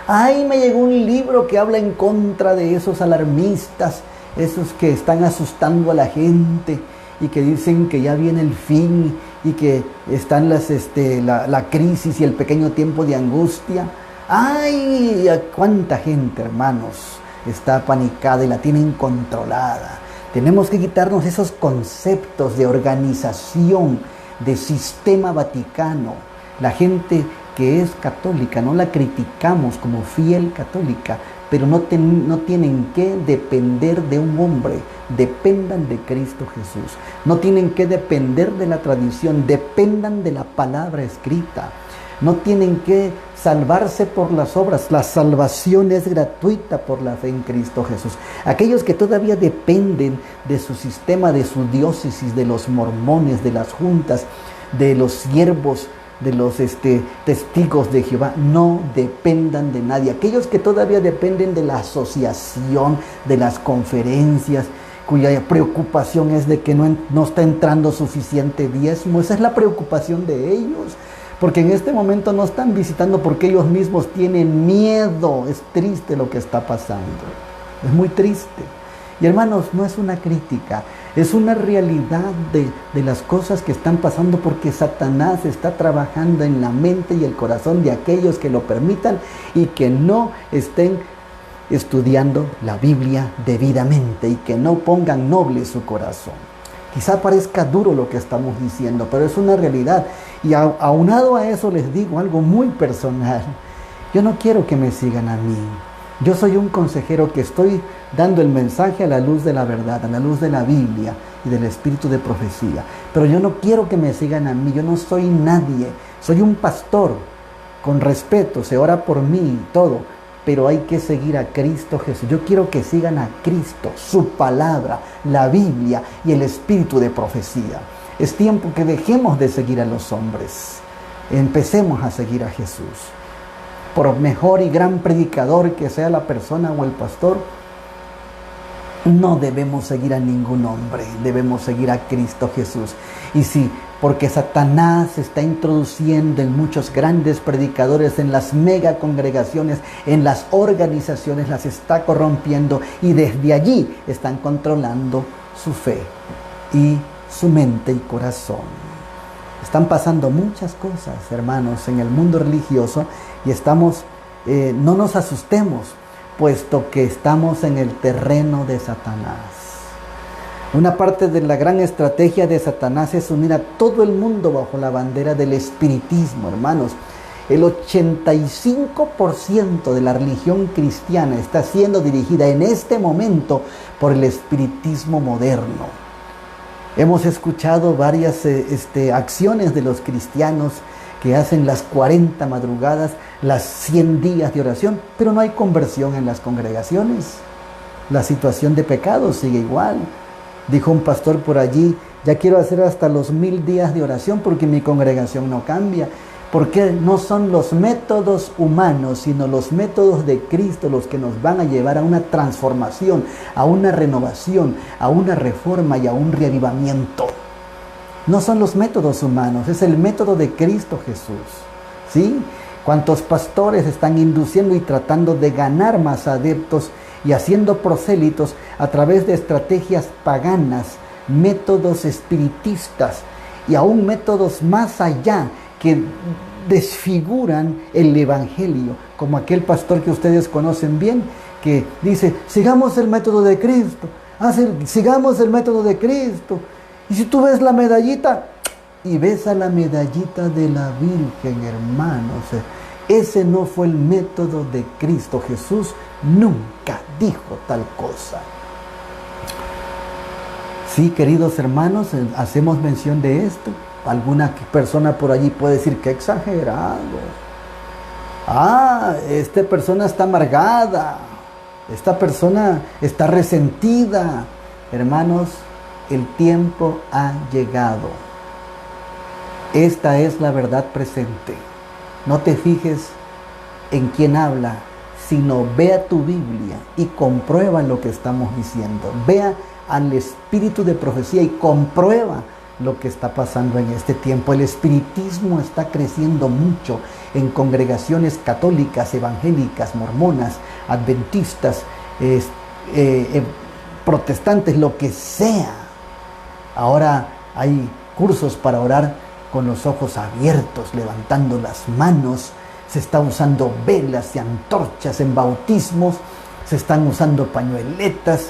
Ay, me llegó un libro que habla en contra de esos alarmistas, esos que están asustando a la gente y que dicen que ya viene el fin y que están la crisis y el pequeño tiempo de angustia. Ay, cuánta gente, hermanos, está apanicada y la tienen controlada. Tenemos que quitarnos esos conceptos de organización, de sistema vaticano. La gente que es católica, no la criticamos como fiel católica, pero no tienen que depender de un hombre, dependan de Cristo Jesús. No tienen que depender de la tradición, dependan de la palabra escrita. No tienen que salvarse por las obras, la salvación es gratuita por la fe en Cristo Jesús. Aquellos que todavía dependen de su sistema, de su diócesis, de los mormones, de las juntas, de los siervos, de los testigos de Jehová, no dependan de nadie. Aquellos que todavía dependen de la asociación, de las conferencias, cuya preocupación es de que no está entrando suficiente diezmo, esa es la preocupación de ellos. Porque en este momento no están visitando porque ellos mismos tienen miedo. Es triste lo que está pasando. Es muy triste. Y hermanos, no es una crítica. Es una realidad de las cosas que están pasando porque Satanás está trabajando en la mente y el corazón de aquellos que lo permitan y que no estén estudiando la Biblia debidamente y que no pongan noble su corazón. Quizá parezca duro lo que estamos diciendo, pero es una realidad. Y aunado a eso les digo algo muy personal. Yo no quiero que me sigan a mí. Yo soy un consejero que estoy dando el mensaje a la luz de la verdad, a la luz de la Biblia y del espíritu de profecía. Pero yo no quiero que me sigan a mí. Yo no soy nadie. Soy un pastor. Con respeto, se ora por mí y todo. Pero hay que seguir a Cristo Jesús. Yo quiero que sigan a Cristo, su palabra, la Biblia y el espíritu de profecía. Es tiempo que dejemos de seguir a los hombres. Empecemos a seguir a Jesús. Por mejor y gran predicador que sea la persona o el pastor, no debemos seguir a ningún hombre. Debemos seguir a Cristo Jesús. Y sí, porque Satanás se está introduciendo en muchos grandes predicadores, en las mega congregaciones, en las organizaciones, las está corrompiendo y desde allí están controlando su fe y su mente y corazón. Están pasando muchas cosas, hermanos, en el mundo religioso y no nos asustemos, puesto que estamos en el terreno de Satanás. Una parte de la gran estrategia de Satanás es unir a todo el mundo bajo la bandera del espiritismo, hermanos. El 85% de la religión cristiana está siendo dirigida en este momento por el espiritismo moderno. Hemos escuchado varias acciones de los cristianos que hacen las 40 madrugadas, las 100 días de oración, pero no hay conversión en las congregaciones. La situación de pecado sigue igual. Dijo un pastor por allí, ya quiero hacer hasta los 1000 días de oración porque mi congregación no cambia. Porque no son los métodos humanos, sino los métodos de Cristo los que nos van a llevar a una transformación, a una renovación, a una reforma y a un reavivamiento. No son los métodos humanos, es el método de Cristo Jesús. ¿Sí? Cuantos pastores están induciendo y tratando de ganar más adeptos y haciendo prosélitos a través de estrategias paganas, métodos espiritistas y aún métodos más allá que desfiguran el evangelio, como aquel pastor que ustedes conocen bien, que dice, sigamos el método de Cristo, sigamos el método de Cristo. Y si tú ves la medallita, y ves a la medallita de la Virgen, hermanos, ese no fue el método de Cristo. Jesús nunca dijo tal cosa. Sí, queridos hermanos, hacemos mención de esto. Alguna persona por allí puede decir que exagerado. Esta persona está amargada, esta persona está resentida. Hermanos, el tiempo ha llegado. Esta es la verdad presente. No te fijes en quién habla, sino vea tu Biblia y comprueba lo que estamos diciendo. Vea al espíritu de profecía y comprueba lo que está pasando en este tiempo. El espiritismo está creciendo mucho en congregaciones católicas, evangélicas, mormonas, adventistas, protestantes, lo que sea. Ahora hay cursos para orar con los ojos abiertos, levantando las manos. Se está usando velas y antorchas en bautismos. Se están usando pañueletas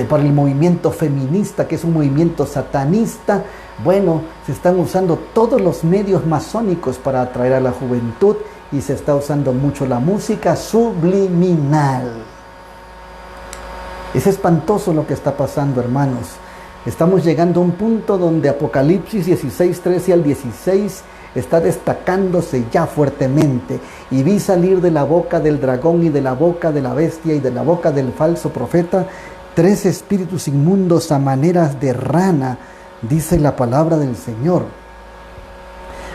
por el movimiento feminista, que es un movimiento satanista. Bueno, se están usando todos los medios masónicos para atraer a la juventud y se está usando mucho la música subliminal. Es espantoso lo que está pasando, hermanos. Estamos llegando a un punto donde Apocalipsis 16, 13 al 16 está destacándose ya fuertemente. Y vi salir de la boca del dragón y de la boca de la bestia y de la boca del falso profeta 3 espíritus inmundos a maneras de rana, dice la palabra del Señor.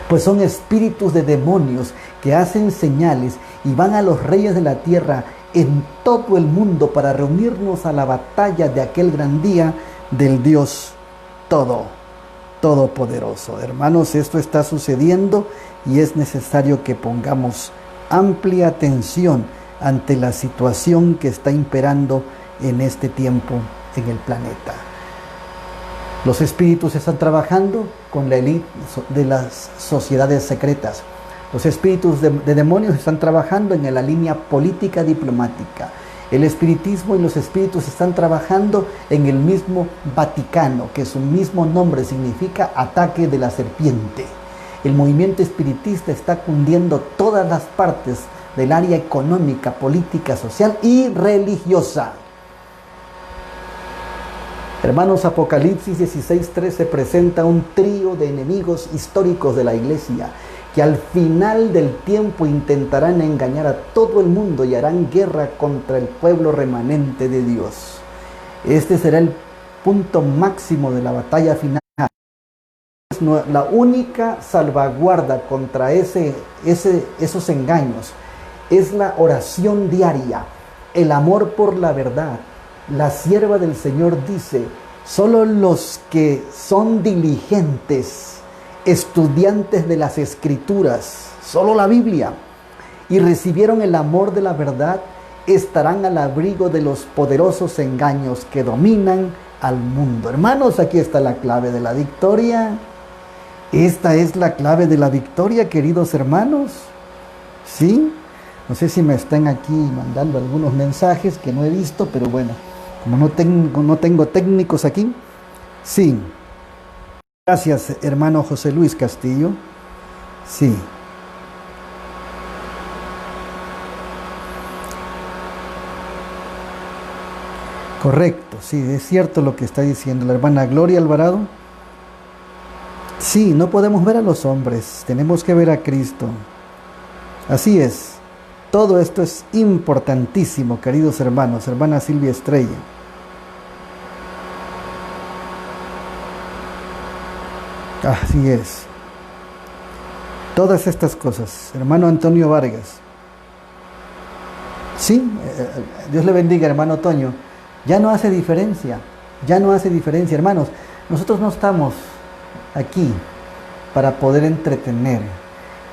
Pues son espíritus de demonios que hacen señales y van a los reyes de la tierra en todo el mundo para reunirnos a la batalla de aquel gran día del Dios Todopoderoso. Hermanos, esto está sucediendo y es necesario que pongamos amplia atención ante la situación que está imperando en este tiempo en el planeta. Los espíritus están trabajando con la élite de las sociedades secretas. Los espíritus de demonios están trabajando en la línea política diplomática. El espiritismo y los espíritus están trabajando en el mismo Vaticano, que su mismo nombre significa ataque de la serpiente. El movimiento espiritista está cundiendo todas las partes del área económica, política, social y religiosa. Hermanos, Apocalipsis 16:13 presenta un trío de enemigos históricos de la iglesia que al final del tiempo intentarán engañar a todo el mundo y harán guerra contra el pueblo remanente de Dios. Este será el punto máximo de la batalla final. La única salvaguarda contra esos engaños es la oración diaria, el amor por la verdad. La sierva del Señor dice: solo los que son diligentes, estudiantes de las Escrituras, solo la Biblia, y recibieron el amor de la verdad, estarán al abrigo de los poderosos engaños que dominan al mundo. Hermanos, aquí está la clave de la victoria. Esta es la clave de la victoria, queridos hermanos. ¿Sí? No sé si me están aquí mandando algunos mensajes que no he visto, pero bueno, como no tengo técnicos aquí. Sí. Gracias, hermano José Luis Castillo. Sí. Correcto, sí, es cierto lo que está diciendo la hermana Gloria Alvarado. Sí, no podemos ver a los hombres, tenemos que ver a Cristo. Así es. Todo esto es importantísimo, queridos hermanos. Hermana Silvia Estrella. Así es. Todas estas cosas. Hermano Antonio Vargas. Sí, Dios le bendiga, hermano Toño. Ya no hace diferencia. Ya no hace diferencia, hermanos. Nosotros no estamos aquí para poder entretener.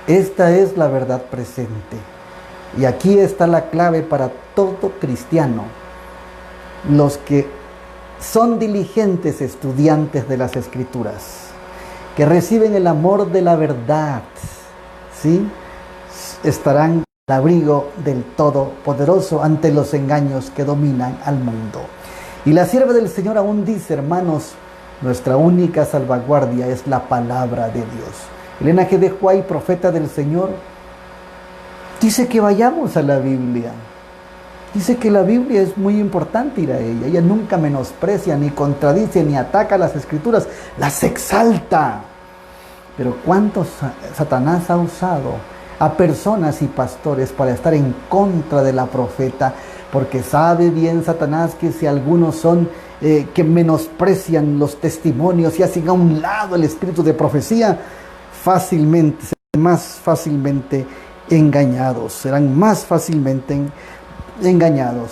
Esta es la verdad presente. Y aquí está la clave para todo cristiano. Los que son diligentes estudiantes de las Escrituras, que reciben el amor de la verdad, ¿sí?, estarán al abrigo del Todopoderoso ante los engaños que dominan al mundo. Y la sierva del Señor aún dice, hermanos, nuestra única salvaguardia es la palabra de Dios. Elena G. de Huay, profeta del Señor, dice que vayamos a la Biblia. Dice que la Biblia es muy importante ir a ella. Ella nunca menosprecia, ni contradice, ni ataca las Escrituras. Las exalta. Pero ¿cuántos Satanás ha usado a personas y pastores para estar en contra de la profeta, porque sabe bien Satanás que si algunos son que menosprecian los testimonios y hacen a un lado el espíritu de profecía, fácilmente, más fácilmente engañados, serán más fácilmente engañados.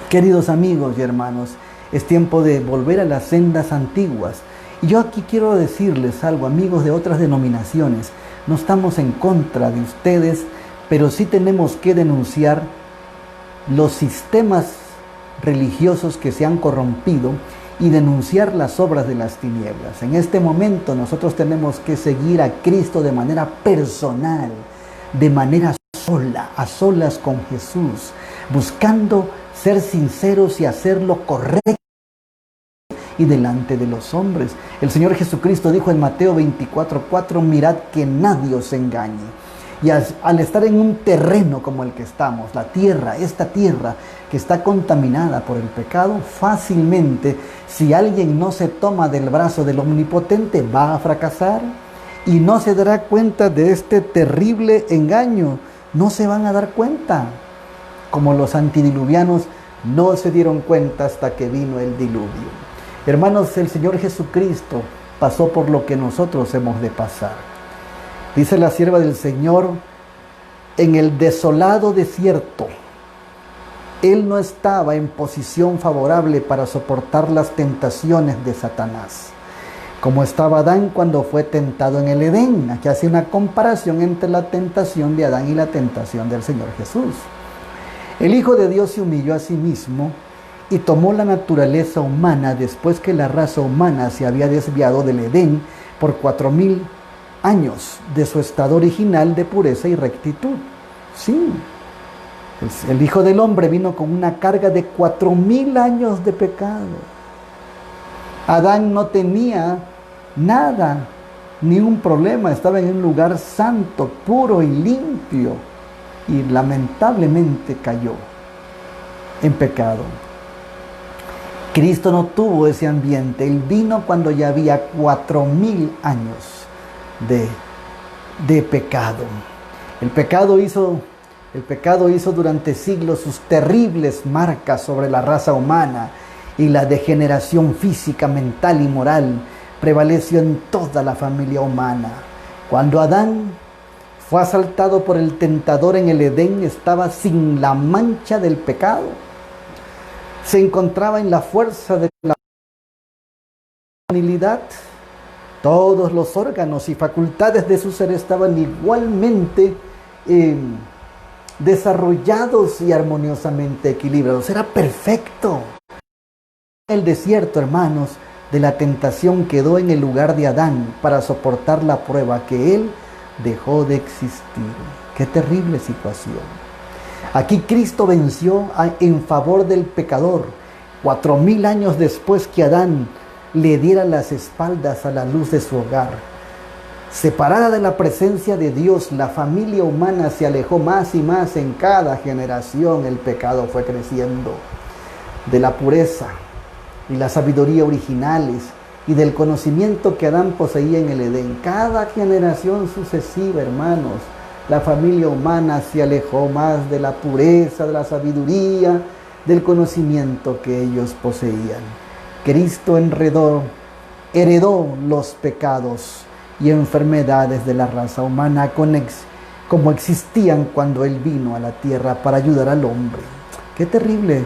Queridos amigos y hermanos, es tiempo de volver a las sendas antiguas. Y yo aquí quiero decirles algo, amigos de otras denominaciones, no estamos en contra de ustedes, pero sí tenemos que denunciar los sistemas religiosos que se han corrompido y denunciar las obras de las tinieblas. En este momento nosotros tenemos que seguir a Cristo de manera personal, de manera sola, a solas con Jesús, buscando ser sinceros y hacer lo correcto y delante de los hombres. El Señor Jesucristo dijo en Mateo 24:4, mirad que nadie os engañe. Y al estar en un terreno como el que estamos, la tierra, esta tierra que está contaminada por el pecado, fácilmente, si alguien no se toma del brazo del Omnipotente, va a fracasar y no se dará cuenta de este terrible engaño. No se van a dar cuenta, como los antidiluvianos no se dieron cuenta hasta que vino el diluvio. Hermanos, el Señor Jesucristo pasó por lo que nosotros hemos de pasar. Dice la sierva del Señor, en el desolado desierto, Él no estaba en posición favorable para soportar las tentaciones de Satanás, como estaba Adán cuando fue tentado en el Edén. Aquí hace una comparación entre la tentación de Adán y la tentación del Señor Jesús. El Hijo de Dios se humilló a sí mismo y tomó la naturaleza humana después que la raza humana se había desviado del Edén por 4000 años de su estado original de pureza y rectitud. Sí, el Hijo del Hombre vino con una carga de 4000 años de pecado. Adán no tenía nada, ni un problema, estaba en un lugar santo, puro y limpio, y lamentablemente cayó en pecado. Cristo no tuvo ese ambiente, Él vino cuando ya había 4000 años de pecado. El pecado hizo durante siglos sus terribles marcas sobre la raza humana, y la degeneración física, mental y moral prevaleció en toda la familia humana. Cuando Adán fue asaltado por el tentador en el Edén, estaba sin la mancha del pecado. Se encontraba en la fuerza de la humanidad. Todos los órganos y facultades de su ser estaban igualmente desarrollados y armoniosamente equilibrados. Era perfecto. El desierto, hermanos, de la tentación quedó en el lugar de Adán para soportar la prueba que él dejó de existir. ¡Qué terrible situación! Aquí Cristo venció en favor del pecador 4000 años después que Adán le diera las espaldas a la luz de su hogar. Separada de la presencia de Dios, la familia humana se alejó más y más en cada generación. El pecado fue creciendo. De la pureza y la sabiduría originales y del conocimiento que Adán poseía en el Edén, cada generación sucesiva, hermanos, la familia humana se alejó más de la pureza, de la sabiduría, del conocimiento que ellos poseían. Cristo heredó los pecados y enfermedades de la raza humana como existían cuando Él vino a la tierra para ayudar al hombre. ¡Qué terrible!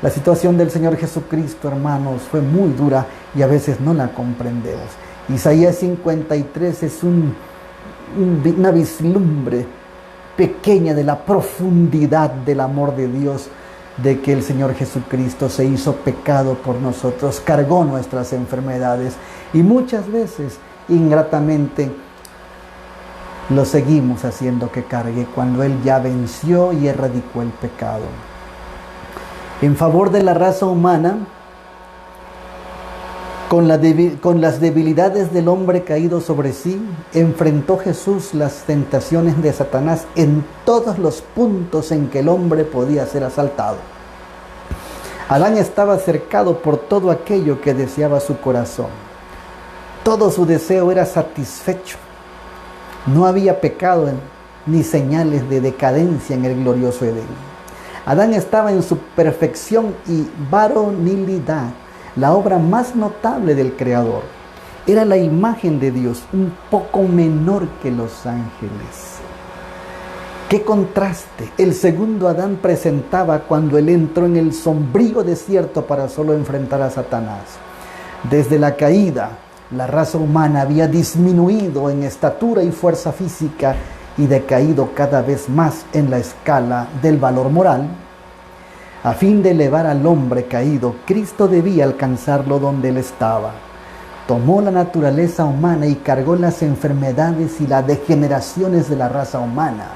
La situación del Señor Jesucristo, hermanos, fue muy dura y a veces no la comprendemos. Isaías 53 es una vislumbre pequeña de la profundidad del amor de Dios, de que el Señor Jesucristo se hizo pecado por nosotros, cargó nuestras enfermedades y muchas veces ingratamente lo seguimos haciendo que cargue cuando Él ya venció y erradicó el pecado. En favor de la raza humana, con las debilidades del hombre caído sobre sí, enfrentó Jesús las tentaciones de Satanás en todos los puntos en que el hombre podía ser asaltado. Adán estaba cercado por todo aquello que deseaba su corazón. Todo su deseo era satisfecho. No había pecado ni señales de decadencia en el glorioso Edén. Adán estaba en su perfección y varonilidad, la obra más notable del Creador. Era la imagen de Dios, un poco menor que los ángeles. ¡Qué contraste! El segundo Adán presentaba cuando él entró en el sombrío desierto para solo enfrentar a Satanás. Desde la caída, la raza humana había disminuido en estatura y fuerza física y decaído cada vez más en la escala del valor moral. A fin de elevar al hombre caído, Cristo debía alcanzarlo donde él estaba. Tomó la naturaleza humana y cargó las enfermedades y las degeneraciones de la raza humana.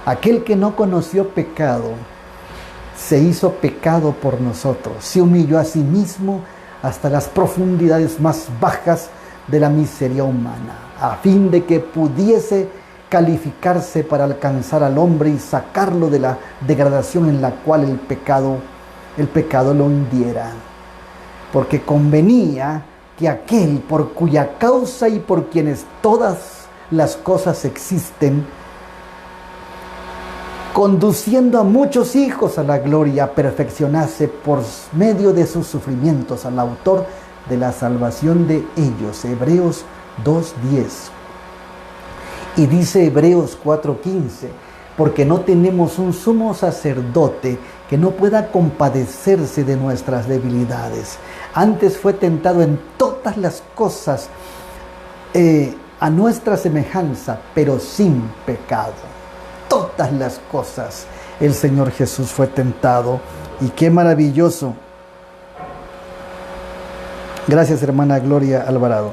Aquel que no conoció pecado, se hizo pecado por nosotros. Se humilló a sí mismo hasta las profundidades más bajas de la miseria humana, a fin de que pudiese calificarse para alcanzar al hombre y sacarlo de la degradación en la cual el pecado lo hundiera. Porque convenía que aquel por cuya causa y por quienes todas las cosas existen, conduciendo a muchos hijos a la gloria, perfeccionase por medio de sus sufrimientos al autor de la salvación de ellos. Hebreos 2:10. Y dice Hebreos 4:15, porque no tenemos un sumo sacerdote que no pueda compadecerse de nuestras debilidades. Antes fue tentado en todas las cosas a nuestra semejanza, pero sin pecado. Todas las cosas el Señor Jesús fue tentado. Y qué maravilloso. Gracias, hermana Gloria Alvarado.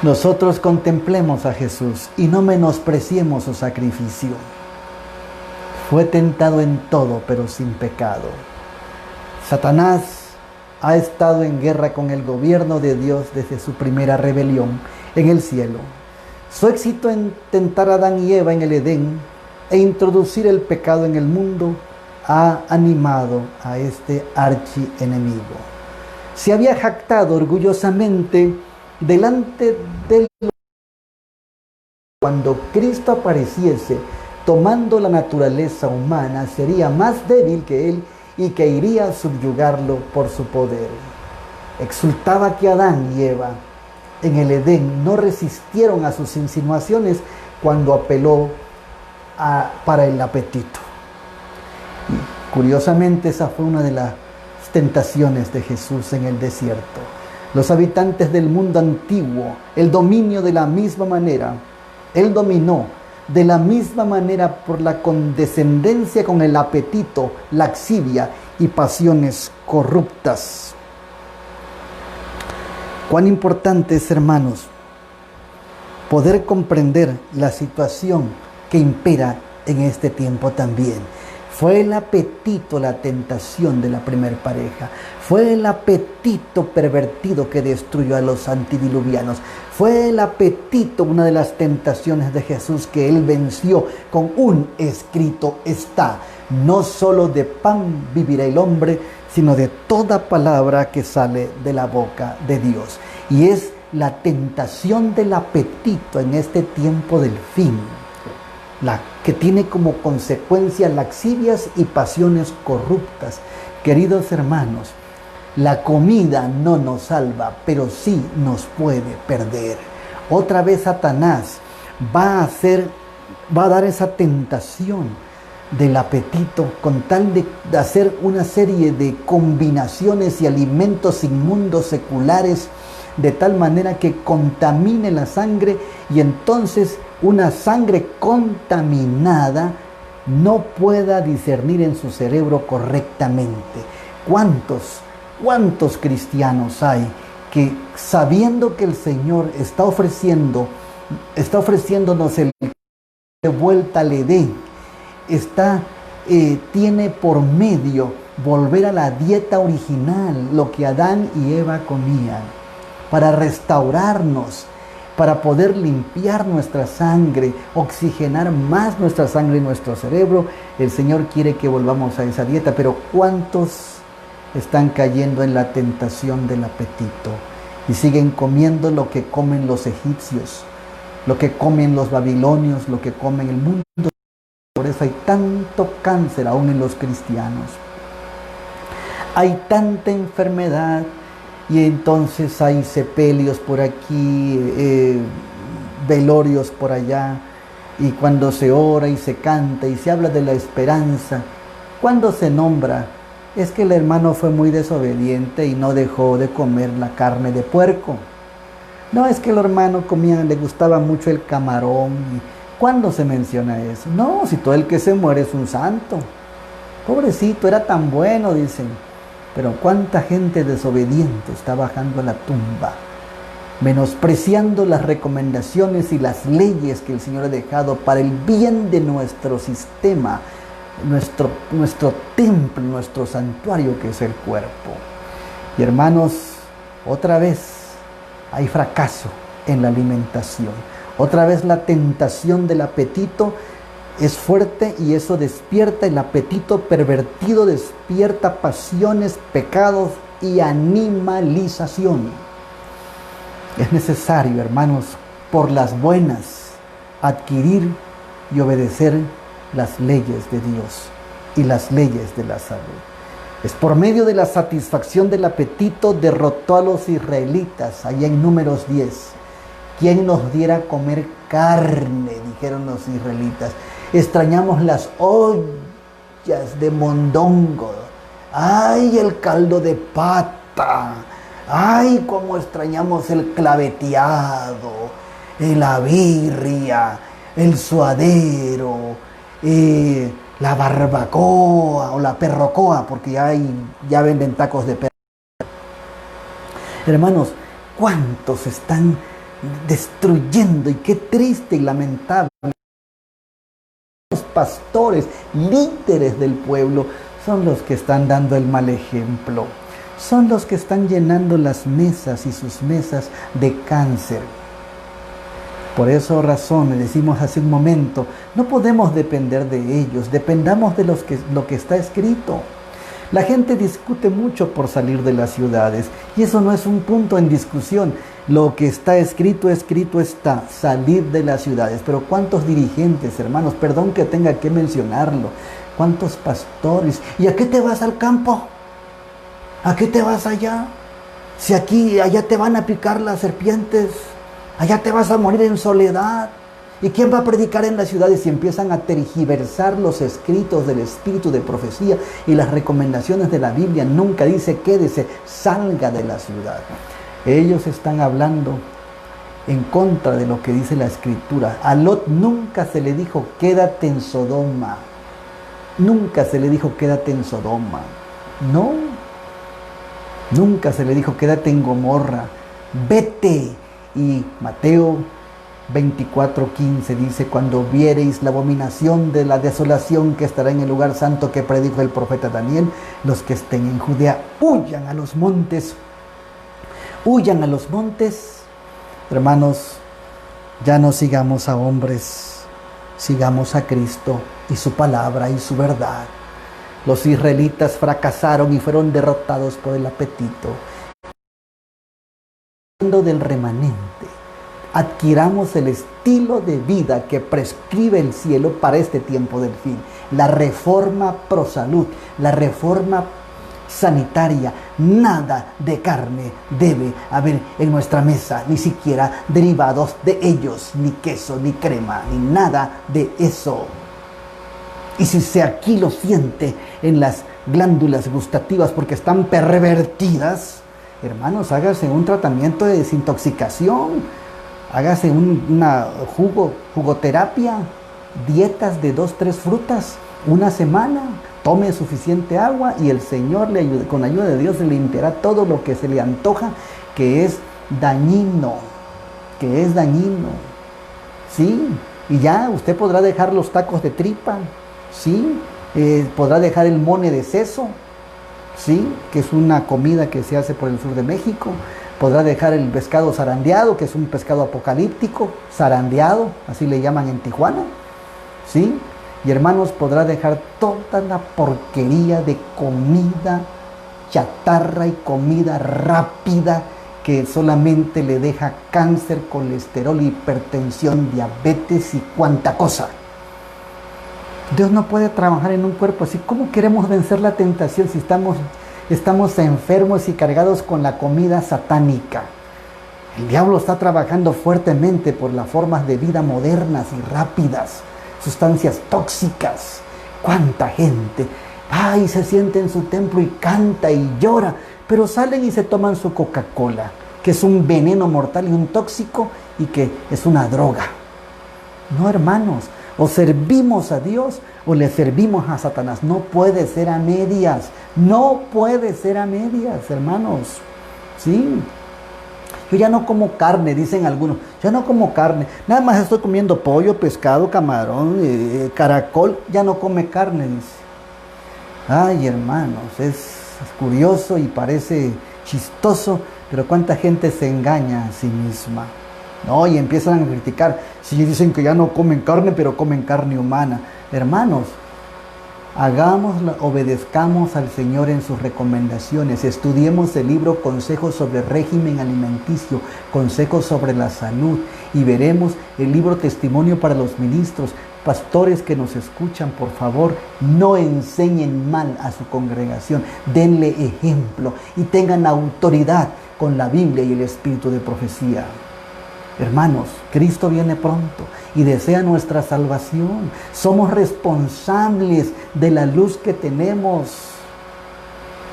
Nosotros contemplemos a Jesús y no menospreciemos su sacrificio. Fue tentado en todo, pero sin pecado. Satanás ha estado en guerra con el gobierno de Dios desde su primera rebelión en el cielo. Su éxito en tentar a Adán y Eva en el Edén e introducir el pecado en el mundo ha animado a este archienemigo. Se había jactado orgullosamente delante del cuando Cristo apareciese tomando la naturaleza humana, sería más débil que él y que iría a subyugarlo por su poder. Exultaba que Adán y Eva en el Edén no resistieron a sus insinuaciones cuando apeló para el apetito. Y curiosamente, esa fue una de las tentaciones de Jesús en el desierto. Los habitantes del mundo antiguo, él dominó de la misma manera por la condescendencia con el apetito, laxivia y pasiones corruptas. Cuán importante es, hermanos, poder comprender la situación que impera en este tiempo también. Fue el apetito la tentación de la primer pareja. Fue el apetito pervertido que destruyó a los antidiluvianos. Fue el apetito una de las tentaciones de Jesús que él venció con un escrito está. No solo de pan vivirá el hombre, sino de toda palabra que sale de la boca de Dios. Y es la tentación del apetito en este tiempo del fin, la que tiene como consecuencia laxivias y pasiones corruptas. Queridos hermanos, la comida no nos salva, pero sí nos puede perder. Otra vez Satanás va a dar esa tentación del apetito con tal de hacer una serie de combinaciones y alimentos inmundos seculares de tal manera que contamine la sangre, y entonces una sangre contaminada no pueda discernir en su cerebro correctamente. ¿Cuántos cristianos hay que, sabiendo que el Señor está ofreciéndonos el de vuelta al Edén, tiene por medio volver a la dieta original, lo que Adán y Eva comían, para restaurarnos, para poder limpiar nuestra sangre, oxigenar más nuestra sangre y nuestro cerebro? El Señor quiere que volvamos a esa dieta, pero ¿cuántos están cayendo en la tentación del apetito? y siguen comiendo lo que comen los egipcios, lo que comen los babilonios, lo que comen el mundo. Por eso hay tanto cáncer aún en los cristianos. Hay tanta enfermedad y entonces hay sepelios por aquí, velorios por allá. Y cuando se ora y se canta y se habla de la esperanza, cuando se nombra, es que el hermano fue muy desobediente y no dejó de comer la carne de puerco. No, es que el hermano comía, le gustaba mucho el camarón. ¿Cuándo se menciona eso? No, si todo el que se muere es un santo. Pobrecito, era tan bueno, dicen. Pero cuánta gente desobediente está bajando a la tumba, menospreciando las recomendaciones y las leyes que el Señor ha dejado para el bien de nuestro sistema, nuestro templo, nuestro santuario que es el cuerpo. Y hermanos, otra vez hay fracaso en la alimentación. Otra vez la tentación del apetito es fuerte y eso despierta el apetito pervertido, despierta pasiones, pecados y animalización. Es necesario, hermanos, por las buenas, adquirir y obedecer las leyes de Dios y las leyes de la salud. Es por medio de la satisfacción del apetito derrotó a los israelitas, allá en Números 10. ¿Quién nos diera comer carne?, dijeron los israelitas. Extrañamos las ollas de mondongo. ¡Ay, el caldo de pata! ¡Ay, cómo extrañamos el claveteado, la birria, el suadero, la barbacoa o la perrocoa, porque ya venden tacos de perro. Hermanos, ¿cuántos están destruyendo? Y qué triste y lamentable. Los pastores, líderes del pueblo, son los que están dando el mal ejemplo. Son los que están llenando las mesas y sus mesas de cáncer. Por esa razón, le decimos hace un momento, no podemos depender de ellos, dependamos de lo que está escrito. La gente discute mucho por salir de las ciudades y eso no es un punto en discusión. Lo que está escrito está, salir de las ciudades. Pero ¿cuántos dirigentes, hermanos? Perdón que tenga que mencionarlo. ¿Cuántos pastores? ¿Y a qué te vas al campo? ¿A qué te vas allá? Si allá te van a picar las serpientes, allá te vas a morir en soledad. ¿Y quién va a predicar en las ciudades si empiezan a tergiversar los escritos del Espíritu de profecía y las recomendaciones de la Biblia? Nunca dice quédese, salga de la ciudad. Ellos están hablando en contra de lo que dice la Escritura. A Lot nunca se le dijo quédate en Sodoma. Nunca se le dijo quédate en Sodoma. No. Nunca se le dijo quédate en Gomorra. Vete. Y Mateo 24:15 dice, cuando viereis la abominación de la desolación que estará en el lugar santo que predijo el profeta Daniel, los que estén en Judea huyan a los montes. Huyan a los montes. Hermanos, ya no sigamos a hombres, sigamos a Cristo y su palabra y su verdad. Los israelitas fracasaron y fueron derrotados por el apetito. Del remanente, adquiramos el estilo de vida que prescribe el cielo para este tiempo del fin. La reforma pro salud, la reforma sanitaria. Nada de carne debe haber en nuestra mesa, ni siquiera derivados de ellos, ni queso, ni crema, ni nada de eso. Y si se aquí lo siente en las glándulas gustativas porque están pervertidas, hermanos, hágase un tratamiento de desintoxicación, hágase una jugoterapia, dietas de 2-3 frutas, una semana, tome suficiente agua y el Señor le ayude, con ayuda de Dios le limpiará todo lo que se le antoja, que es dañino, ¿sí? Y ya usted podrá dejar los tacos de tripa, ¿sí? Podrá dejar el mone de seso, ¿sí? Que es una comida que se hace por el sur de México. Podrá dejar el pescado zarandeado, que es un pescado apocalíptico, zarandeado, así le llaman en Tijuana, ¿sí? Y hermanos, podrá dejar toda la porquería de comida chatarra y comida rápida que solamente le deja cáncer, colesterol, hipertensión, diabetes y cuanta cosa. Dios no puede trabajar en un cuerpo así. ¿Cómo queremos vencer la tentación si estamos enfermos y cargados con la comida satánica? El diablo está trabajando fuertemente por las formas de vida modernas y rápidas, sustancias tóxicas. ¿Cuánta gente? Ay, se siente en su templo y canta y llora, pero salen y se toman su Coca-Cola, que es un veneno mortal y un tóxico y que es una droga. No, hermanos, o servimos a Dios o le servimos a Satanás. No puede ser a medias, no puede ser a medias, hermanos. Sí. Yo ya no como carne, dicen algunos. Ya no como carne. Nada más estoy comiendo pollo, pescado, camarón, caracol. Ya no come carne, dice. Ay, hermanos, es curioso y parece chistoso, pero cuánta gente se engaña a sí misma. No, y empiezan a criticar. Si dicen que ya no comen carne, pero comen carne humana. Hermanos, obedezcamos al Señor en sus recomendaciones. Estudiemos el libro Consejos sobre régimen alimenticio, Consejos sobre la salud, y veremos el libro Testimonio para los ministros. Pastores que nos escuchan, por favor, no enseñen mal a su congregación. Denle ejemplo y tengan autoridad con la Biblia y el espíritu de profecía. Hermanos, Cristo viene pronto y desea nuestra salvación. Somos responsables de la luz que tenemos.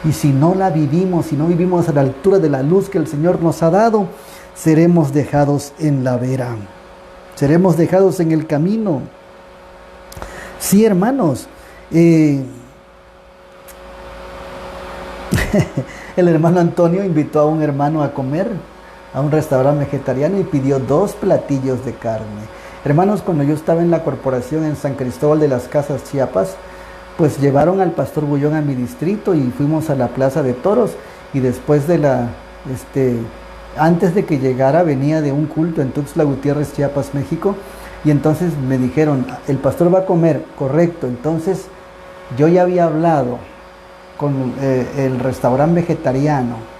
Y si no la vivimos, si no vivimos a la altura de la luz que el Señor nos ha dado, seremos dejados en la vera. Seremos dejados en el camino. Sí, hermanos. El hermano Antonio invitó a un hermano a comer a un restaurante vegetariano y pidió 2 platillos de carne. Hermanos, cuando yo estaba en la corporación en San Cristóbal de las Casas, Chiapas, pues llevaron al pastor Bullón a mi distrito y fuimos a la Plaza de Toros, y después de antes de que llegara, venía de un culto en Tuxtla Gutiérrez, Chiapas, México, y entonces me dijeron, el pastor va a comer, correcto. Entonces yo ya había hablado con el restaurante vegetariano.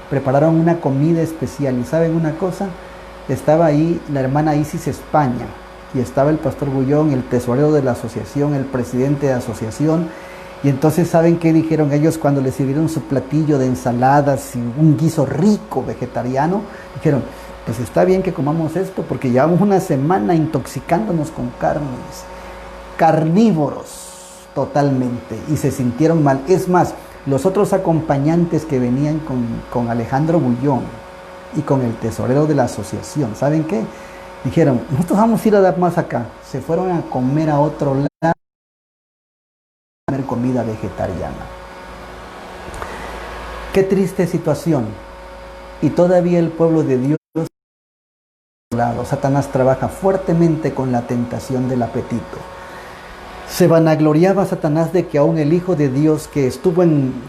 Prepararon una comida especial y ¿saben una cosa? Estaba ahí la hermana Isis España y estaba el pastor Bullón, el tesorero de la asociación, el presidente de la asociación. Y entonces ¿saben qué dijeron ellos cuando les sirvieron su platillo de ensaladas y un guiso rico vegetariano? Dijeron, pues está bien que comamos esto porque llevamos una semana intoxicándonos con carnes, carnívoros totalmente, y se sintieron mal. Es más, los otros acompañantes que venían con Alejandro Bullón y con el tesorero de la asociación, ¿saben qué? Dijeron, nosotros vamos a ir a dar más acá. Se fueron a comer a otro lado, a comer comida vegetariana. Qué triste situación. Y todavía el pueblo de Dios, Satanás trabaja fuertemente con la tentación del apetito. Se vanagloriaba Satanás de que aún el Hijo de Dios que estuvo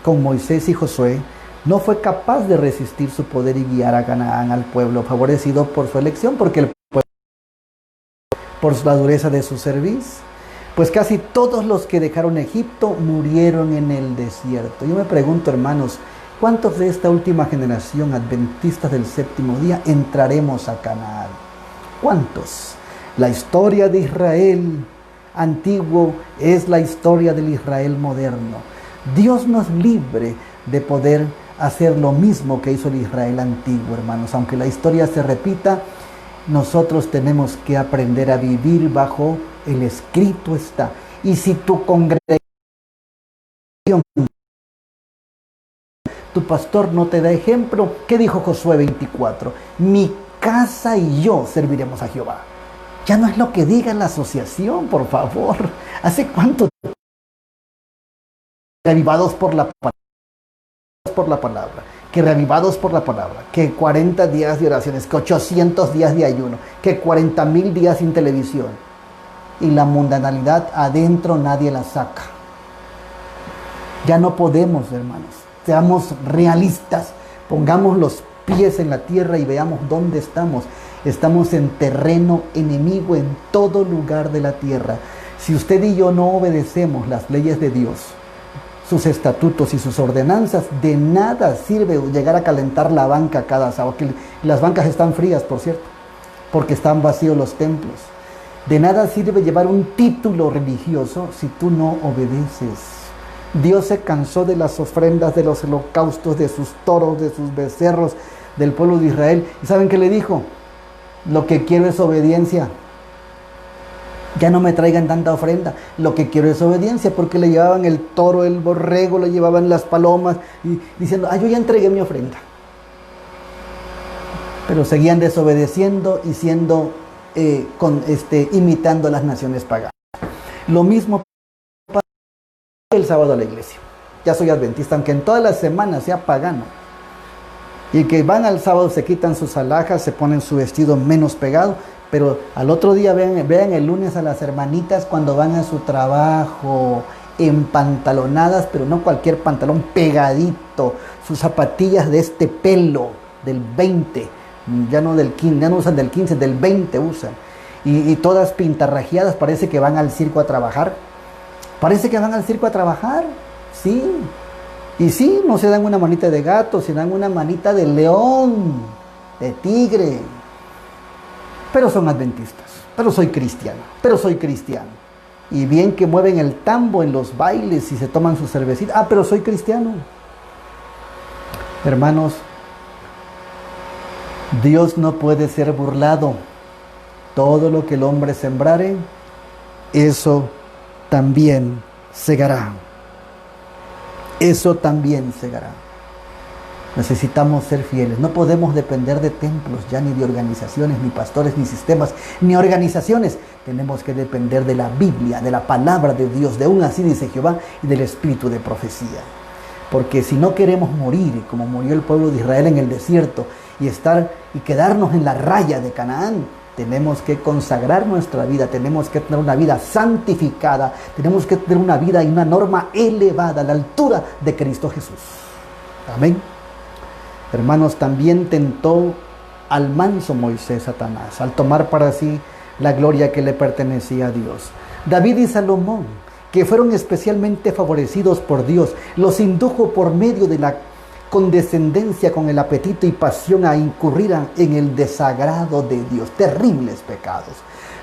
con Moisés y Josué no fue capaz de resistir su poder y guiar a Canaán al pueblo favorecido por su elección, porque el pueblo, por la dureza de su cerviz, pues casi todos los que dejaron Egipto murieron en el desierto. Yo me pregunto, hermanos, ¿cuántos de esta última generación adventistas del séptimo día entraremos a Canaán? ¿Cuántos? La historia de Israel antiguo es la historia del Israel moderno. Dios nos libre de poder hacer lo mismo que hizo el Israel antiguo, hermanos. Aunque la historia se repita, nosotros tenemos que aprender a vivir bajo el escrito está. Y si tu congregación, tu pastor no te da ejemplo, ¿qué dijo Josué 24? Mi casa y yo serviremos a Jehová. Ya no es lo que diga la asociación, por favor. ¿Hace cuánto? Reavivados por la palabra, que reavivados por la palabra, que 40 días de oraciones, que 800 días de ayuno, que 40,000 días sin televisión. Y la mundanalidad adentro nadie la saca. Ya no podemos, hermanos. Seamos realistas. Pongamos los pies en la tierra y veamos dónde estamos. Estamos en terreno enemigo en todo lugar de la tierra. Si usted y yo no obedecemos las leyes de Dios, sus estatutos y sus ordenanzas. De nada sirve llegar a calentar la banca cada sábado, que las bancas están frías, por cierto, porque están vacíos los templos. De nada sirve llevar un título religioso si tú no obedeces. Dios se cansó de las ofrendas, de los holocaustos, de sus toros, de sus becerros, del pueblo de Israel. ¿Y saben qué le dijo? Lo que quiero es obediencia. Ya no me traigan tanta ofrenda. Lo que quiero es obediencia, porque le llevaban el toro, el borrego, le llevaban las palomas, y diciendo, yo ya entregué mi ofrenda. Pero seguían desobedeciendo y siendo, imitando a las naciones paganas. Lo mismo pasa el sábado a la iglesia. Ya soy adventista, aunque en todas las semanas sea pagano. Y que van al sábado, se quitan sus alhajas, se ponen su vestido menos pegado, pero al otro día vean el lunes a las hermanitas cuando van a su trabajo, empantalonadas, pero no cualquier pantalón, pegadito, sus zapatillas de este pelo, del 20, ya no del 15, ya no usan del 15, del 20 usan, y todas pintarrajeadas, parece que van al circo a trabajar, sí. Y sí, no se dan una manita de gato, se dan una manita de león, de tigre. Pero son adventistas, pero soy cristiano. Y bien que mueven el tambo en los bailes y se toman su cervecita. Pero soy cristiano. Hermanos, Dios no puede ser burlado. Todo lo que el hombre sembrare, eso también segará. Eso también segará. Necesitamos ser fieles. No podemos depender de templos, ya ni de organizaciones, ni pastores, ni sistemas, ni organizaciones. Tenemos que depender de la Biblia, de la palabra de Dios, de un así dice Jehová y del espíritu de profecía. Porque si no queremos morir como murió el pueblo de Israel en el desierto y quedarnos en la raya de Canaán, tenemos que consagrar nuestra vida, tenemos que tener una vida santificada, tenemos que tener una vida y una norma elevada a la altura de Cristo Jesús. Amén. Hermanos, también tentó al manso Moisés Satanás, al tomar para sí la gloria que le pertenecía a Dios. David y Salomón, que fueron especialmente favorecidos por Dios, los indujo por medio de la condescendencia con el apetito y pasión a incurrir en el desagrado de Dios, terribles pecados.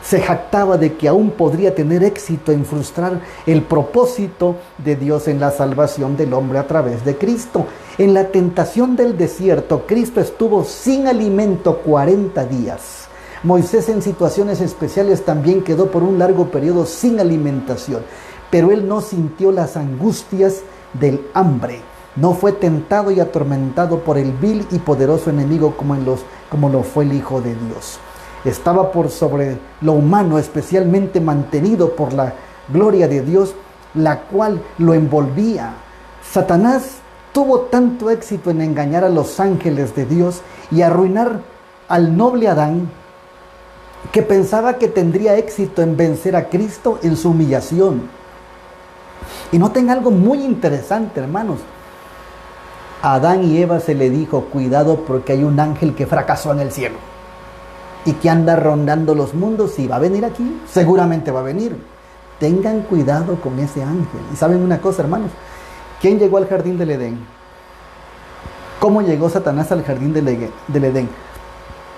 Se jactaba de que aún podría tener éxito en frustrar el propósito de Dios en la salvación del hombre a través de Cristo. En la tentación del desierto, Cristo estuvo sin alimento 40 días. Moisés en situaciones especiales también quedó por un largo periodo sin alimentación, pero él no sintió las angustias del hambre. No fue tentado y atormentado por el vil y poderoso enemigo como lo fue el Hijo de Dios. Estaba por sobre lo humano, especialmente mantenido por la gloria de Dios, la cual lo envolvía. Satanás tuvo tanto éxito en engañar a los ángeles de Dios y arruinar al noble Adán, que pensaba que tendría éxito en vencer a Cristo en su humillación. Y noten algo muy interesante, hermanos. A Adán y Eva se le dijo, cuidado porque hay un ángel que fracasó en el cielo y que anda rondando los mundos y va a venir aquí, seguramente va a venir. Tengan cuidado con ese ángel. Y saben una cosa, hermanos, ¿quién llegó al jardín del Edén? ¿Cómo llegó Satanás al jardín del Edén?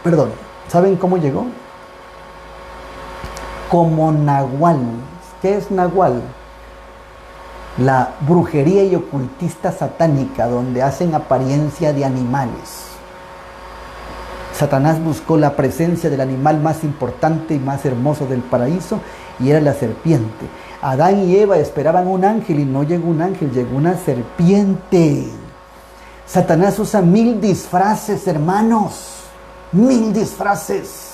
Perdón, ¿saben cómo llegó? Como Nahual. ¿Qué es Nahual? La brujería y ocultista satánica, donde hacen apariencia de animales. Satanás buscó la presencia del animal más importante y más hermoso del paraíso, y era la serpiente. Adán y Eva esperaban un ángel y no llegó un ángel, llegó una serpiente. Satanás usa 1000 disfraces, hermanos. 1000 disfraces.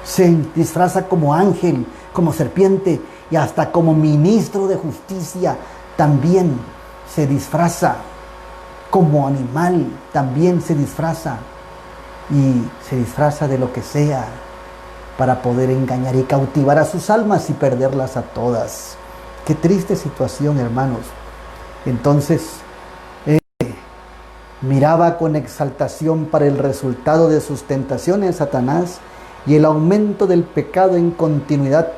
Se disfraza como ángel, como serpiente, y hasta como ministro de justicia también se disfraza. Como animal también se disfraza. Y se disfraza de lo que sea para poder engañar y cautivar a sus almas y perderlas a todas. Qué triste situación, hermanos. Entonces, miraba con exaltación para el resultado de sus tentaciones Satanás y el aumento del pecado en continuidad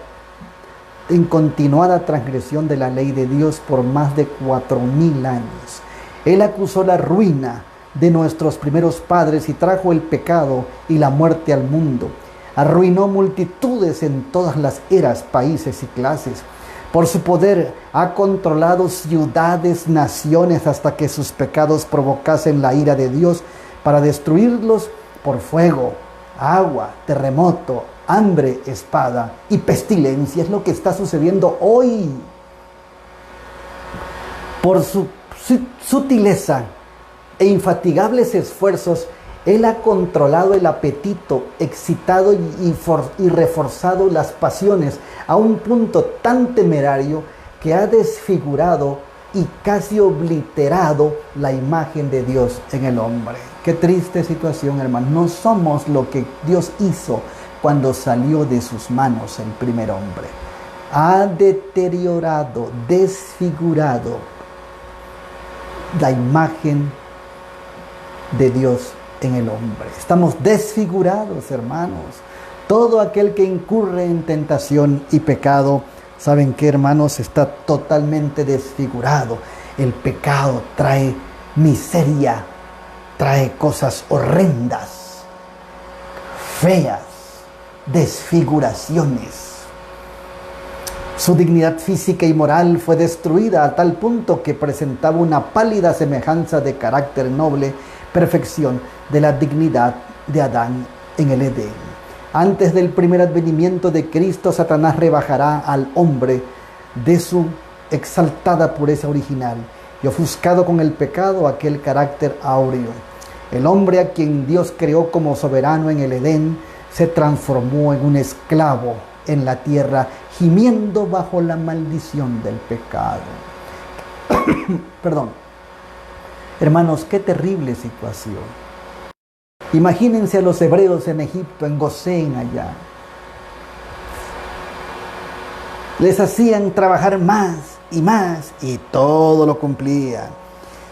en continuada transgresión de la ley de Dios por más de 4000 años. Él acusó la ruina de nuestros primeros padres y trajo el pecado y la muerte al mundo. Arruinó multitudes en todas las eras, países y clases. Por su poder ha controlado ciudades, naciones, hasta que sus pecados provocasen la ira de Dios para destruirlos por fuego, agua, terremoto, hambre, espada y pestilencia. Es lo que está sucediendo hoy. Por su sutileza e infatigables esfuerzos, Él ha controlado el apetito, excitado y reforzado las pasiones a un punto tan temerario que ha desfigurado y casi obliterado la imagen de Dios en el hombre. Qué triste situación, hermano. No somos lo que Dios hizo cuando salió de sus manos el primer hombre. Ha deteriorado, desfigurado la imagen de Dios en el hombre. Estamos desfigurados, hermanos. Todo aquel que incurre en tentación y pecado, ¿saben qué, hermanos? Está totalmente desfigurado. El pecado trae miseria, trae cosas horrendas, feas, desfiguraciones. Su dignidad física y moral fue destruida a tal punto que presentaba una pálida semejanza de carácter noble, perfección de la dignidad de Adán en el Edén. Antes del primer advenimiento de Cristo, Satanás rebajará al hombre de su exaltada pureza original y ofuscado con el pecado aquel carácter áureo. El hombre a quien Dios creó como soberano en el Edén se transformó en un esclavo en la tierra, gimiendo bajo la maldición del pecado. Perdón. Hermanos, qué terrible situación. Imagínense a los hebreos en Egipto, en Gosén allá. Les hacían trabajar más y todo lo cumplían.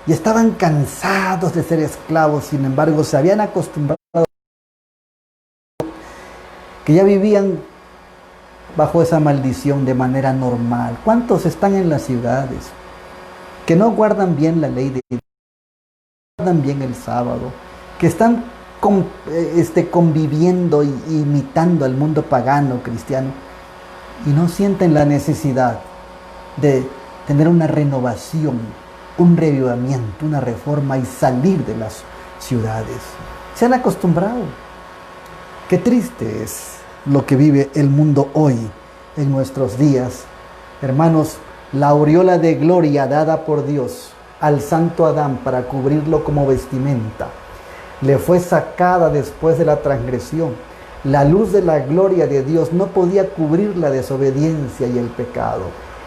Y estaban cansados de ser esclavos, sin embargo, se habían acostumbrado que ya vivían bajo esa maldición de manera normal. ¿Cuántos están en las ciudades que no guardan bien la ley de Dios, guardan bien el sábado, que están conviviendo e imitando al mundo pagano cristiano y no sienten la necesidad de tener una renovación, un revivamiento, una reforma y salir de las ciudades? Se han acostumbrado. Qué triste es lo que vive el mundo hoy, en nuestros días. Hermanos, la aureola de gloria dada por Dios al santo Adán para cubrirlo como vestimenta, le fue sacada después de la transgresión. La luz de la gloria de Dios no podía cubrir la desobediencia y el pecado.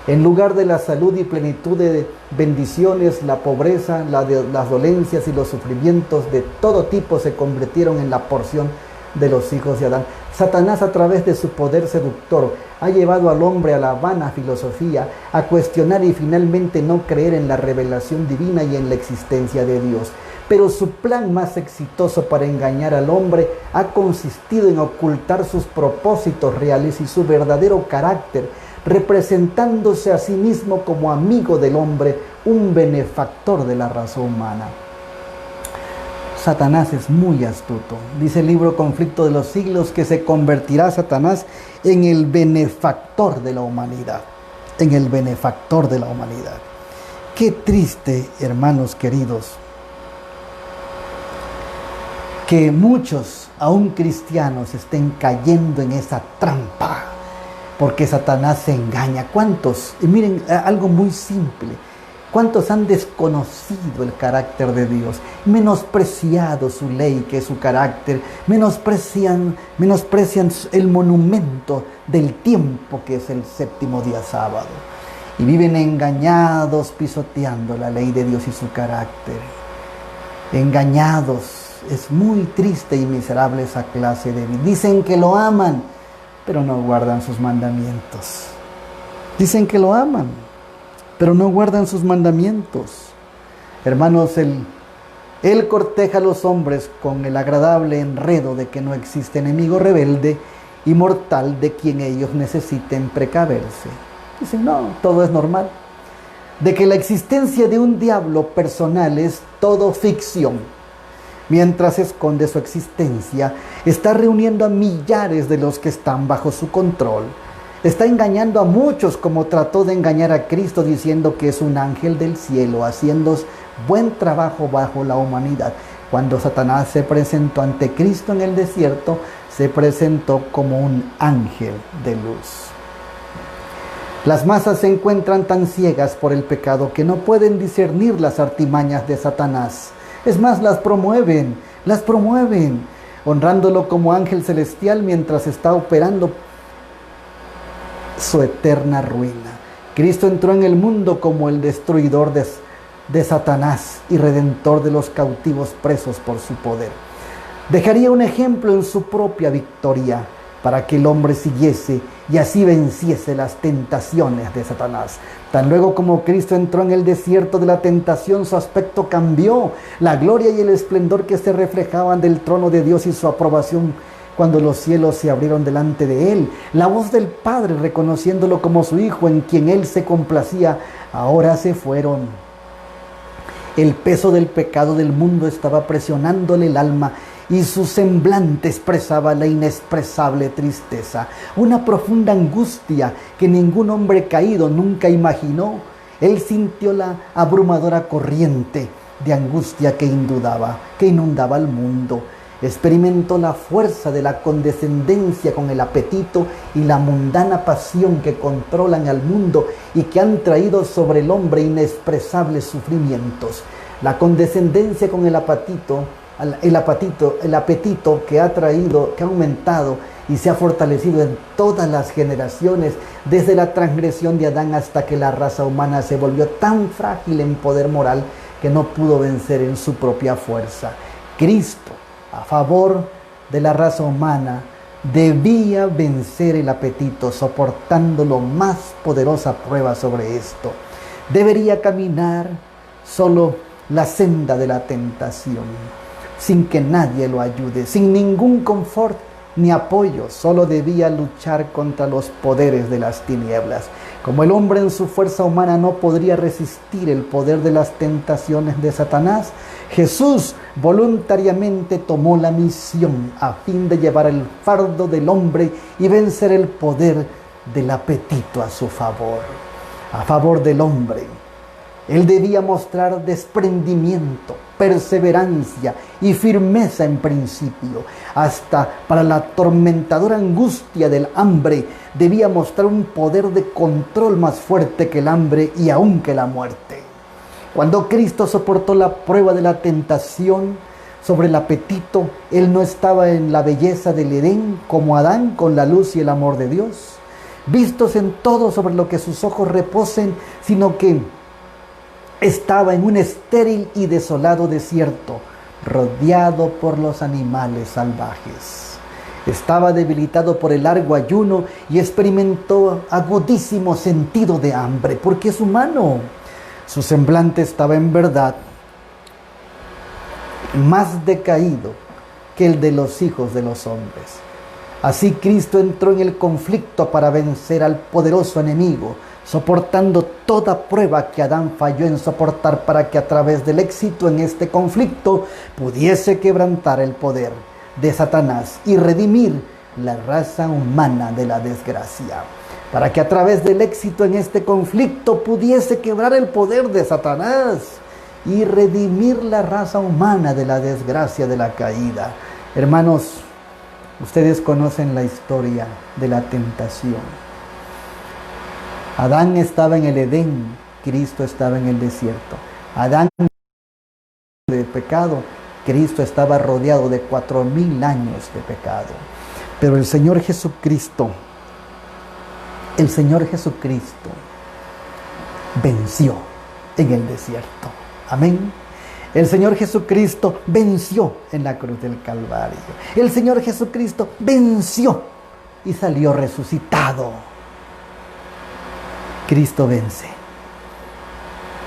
En lugar de la salud y plenitud de bendiciones, la pobreza, las dolencias y los sufrimientos de todo tipo se convirtieron en la porción de los hijos de Adán. Satanás, a través de su poder seductor, ha llevado al hombre a la vana filosofía, a cuestionar y finalmente no creer en la revelación divina y en la existencia de Dios. Pero su plan más exitoso para engañar al hombre ha consistido en ocultar sus propósitos reales y su verdadero carácter, representándose a sí mismo como amigo del hombre, un benefactor de la raza humana. Satanás es muy astuto. Dice el libro Conflicto de los Siglos que se convertirá Satanás en el benefactor de la humanidad. En el benefactor de la humanidad. Qué triste, hermanos queridos, que muchos, aún cristianos, estén cayendo en esa trampa, porque Satanás se engaña. ¿Cuántos? Y miren, algo muy simple. ¿Cuántos han desconocido el carácter de Dios, menospreciado su ley, que es su carácter, menosprecian el monumento del tiempo, que es el séptimo día sábado, y viven engañados, pisoteando la ley de Dios y su carácter? Engañados. Es muy triste y miserable esa clase de vida. Dicen que lo aman, pero no guardan sus mandamientos. Dicen que lo aman, pero no guardan sus mandamientos. Hermanos, Él corteja a los hombres con el agradable enredo de que no existe enemigo rebelde y mortal de quien ellos necesiten precaverse. Dicen, no, todo es normal. De que la existencia de un diablo personal es todo ficción. Mientras esconde su existencia, está reuniendo a millares de los que están bajo su control. Está engañando a muchos como trató de engañar a Cristo diciendo que es un ángel del cielo, haciendo buen trabajo bajo la humanidad. Cuando Satanás se presentó ante Cristo en el desierto, se presentó como un ángel de luz. Las masas se encuentran tan ciegas por el pecado que no pueden discernir las artimañas de Satanás. Es más, las promueven, honrándolo como ángel celestial mientras está operando su eterna ruina. Cristo entró en el mundo como el destruidor de Satanás y redentor de los cautivos presos por su poder. Dejaría un ejemplo en su propia victoria para que el hombre siguiese y así venciese las tentaciones de Satanás. Tan luego como Cristo entró en el desierto de la tentación, su aspecto cambió. La gloria y el esplendor que se reflejaban del trono de Dios y su aprobación cuando los cielos se abrieron delante de él. La voz del Padre reconociéndolo como su Hijo en quien él se complacía, ahora se fueron. El peso del pecado del mundo estaba presionándole el alma y su semblante expresaba la inexpresable tristeza, una profunda angustia que ningún hombre caído nunca imaginó. Él sintió la abrumadora corriente de angustia que inundaba el mundo. Experimentó la fuerza de la condescendencia con el apetito y la mundana pasión que controlan al mundo y que han traído sobre el hombre inexpresables sufrimientos. La condescendencia con el apetito que ha aumentado y se ha fortalecido en todas las generaciones, desde la transgresión de Adán hasta que la raza humana se volvió tan frágil en poder moral que no pudo vencer en su propia fuerza. Cristo, a favor de la raza humana, debía vencer el apetito, soportando la más poderosa prueba sobre esto. Debería caminar solo la senda de la tentación, sin que nadie lo ayude, sin ningún confort ni apoyo. Solo debía luchar contra los poderes de las tinieblas. Como el hombre en su fuerza humana no podría resistir el poder de las tentaciones de Satanás, Jesús voluntariamente tomó la misión a fin de llevar el fardo del hombre y vencer el poder del apetito a su favor, a favor del hombre. Él debía mostrar desprendimiento, perseverancia y firmeza en principio. Hasta para la atormentadora angustia del hambre debía mostrar un poder de control más fuerte que el hambre y aún que la muerte. Cuando Cristo soportó la prueba de la tentación sobre el apetito, Él no estaba en la belleza del Edén como Adán con la luz y el amor de Dios, vistos en todo sobre lo que sus ojos reposen, sino que estaba en un estéril y desolado desierto, rodeado por los animales salvajes. Estaba debilitado por el largo ayuno y experimentó agudísimo sentido de hambre, porque es humano. Su semblante estaba en verdad más decaído que el de los hijos de los hombres. Así Cristo entró en el conflicto para vencer al poderoso enemigo, soportando toda prueba que Adán falló en soportar para que a través del éxito en este conflicto pudiese quebrantar el poder de Satanás y redimir la raza humana de la desgracia. Para que a través del éxito en este conflicto pudiese quebrar el poder de Satanás y redimir la raza humana de la desgracia de la caída. Hermanos, ustedes conocen la historia de la tentación. Adán estaba en el Edén, Cristo estaba en el desierto. Adán de pecado, Cristo estaba rodeado de 4000 años de pecado. Pero el Señor Jesucristo venció en el desierto. Amén. El Señor Jesucristo venció en la cruz del Calvario. El Señor Jesucristo venció y salió resucitado. Cristo vence.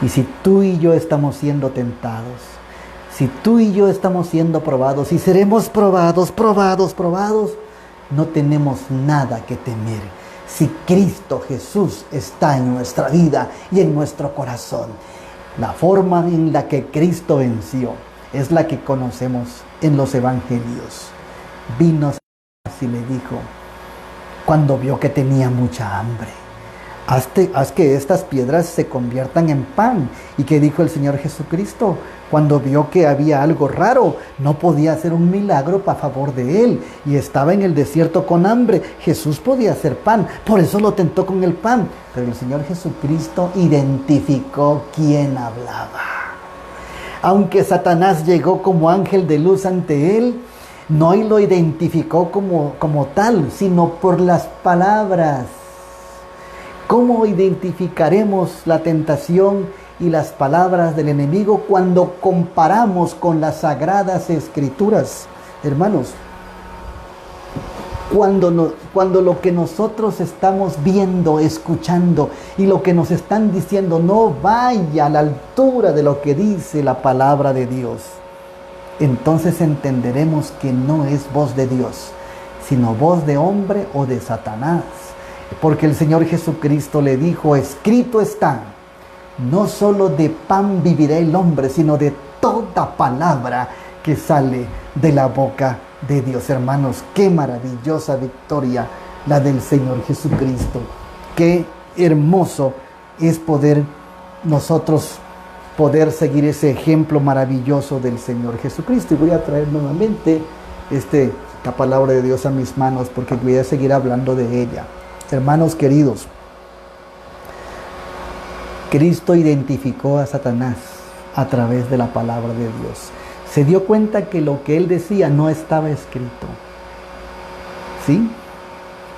Y si tú y yo estamos siendo tentados, si tú y yo estamos siendo probados y seremos probados, no tenemos nada que temer. Si Cristo Jesús está en nuestra vida y en nuestro corazón, la forma en la que Cristo venció es la que conocemos en los evangelios. Vino y le dijo, cuando vio que tenía mucha hambre, haz que estas piedras se conviertan en pan. ¿Y qué dijo el Señor Jesucristo? Cuando vio que había algo raro, no podía hacer un milagro a favor de él, y estaba en el desierto con hambre. Jesús podía hacer pan, por eso lo tentó con el pan. Pero el Señor Jesucristo identificó quién hablaba. Aunque Satanás llegó como ángel de luz ante él, no lo identificó como tal, sino por las palabras. ¿Cómo identificaremos la tentación y las palabras del enemigo cuando comparamos con las Sagradas Escrituras? Hermanos, cuando lo que nosotros estamos viendo, escuchando y lo que nos están diciendo no vaya a la altura de lo que dice la palabra de Dios, entonces entenderemos que no es voz de Dios, sino voz de hombre o de Satanás. Porque el Señor Jesucristo le dijo, escrito está, no solo de pan vivirá el hombre, sino de toda palabra que sale de la boca de Dios. Hermanos, qué maravillosa victoria la del Señor Jesucristo. Qué hermoso es nosotros poder seguir ese ejemplo maravilloso del Señor Jesucristo. Y voy a traer nuevamente la palabra de Dios a mis manos, porque voy a seguir hablando de ella. Hermanos queridos, Cristo identificó a Satanás a través de la palabra de Dios. Se dio cuenta que lo que él decía no estaba escrito. ¿Sí?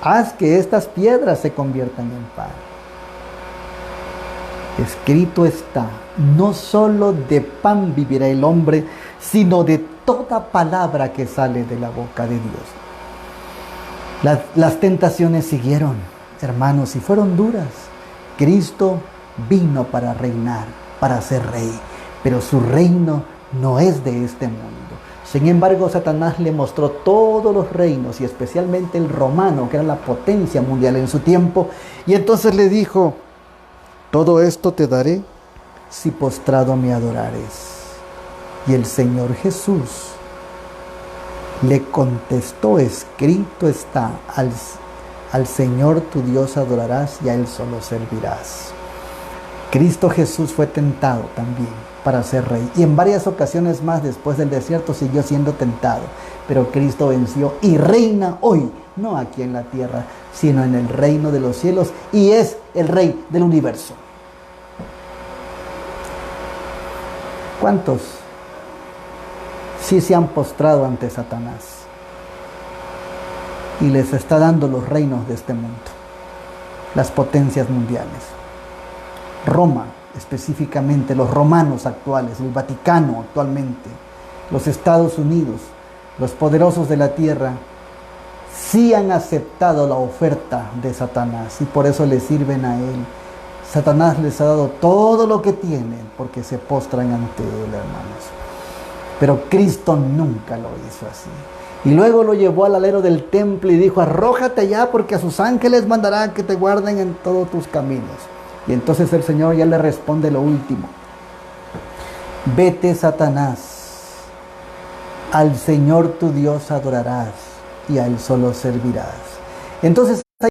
Haz que estas piedras se conviertan en pan. Escrito está, no solo de pan vivirá el hombre, sino de toda palabra que sale de la boca de Dios. Las tentaciones siguieron, hermanos, y fueron duras. Cristo vino para reinar, para ser rey, pero su reino no es de este mundo. Sin embargo, Satanás le mostró todos los reinos, y especialmente el romano, que era la potencia mundial en su tiempo, y entonces le dijo, todo esto te daré si postrado me adorares. Y el Señor Jesús le contestó, escrito está, al Señor tu Dios adorarás y a Él solo servirás. Cristo Jesús fue tentado también para ser rey, y en varias ocasiones más después del desierto siguió siendo tentado, pero Cristo venció y reina hoy, no aquí en la tierra, sino en el reino de los cielos, y es el rey del universo. ¿Cuántos sí se han postrado ante Satanás y les está dando los reinos de este mundo, las potencias mundiales? Roma, específicamente los romanos actuales, el Vaticano actualmente, los Estados Unidos, los poderosos de la tierra, sí han aceptado la oferta de Satanás y por eso le sirven a él. Satanás les ha dado todo lo que tienen porque se postran ante él, hermanos. Pero Cristo nunca lo hizo así. Y luego lo llevó al alero del templo y dijo, arrójate allá porque a sus ángeles mandará que te guarden en todos tus caminos. Y entonces el Señor ya le responde lo último. Vete, Satanás, al Señor tu Dios adorarás y a Él solo servirás. Entonces hay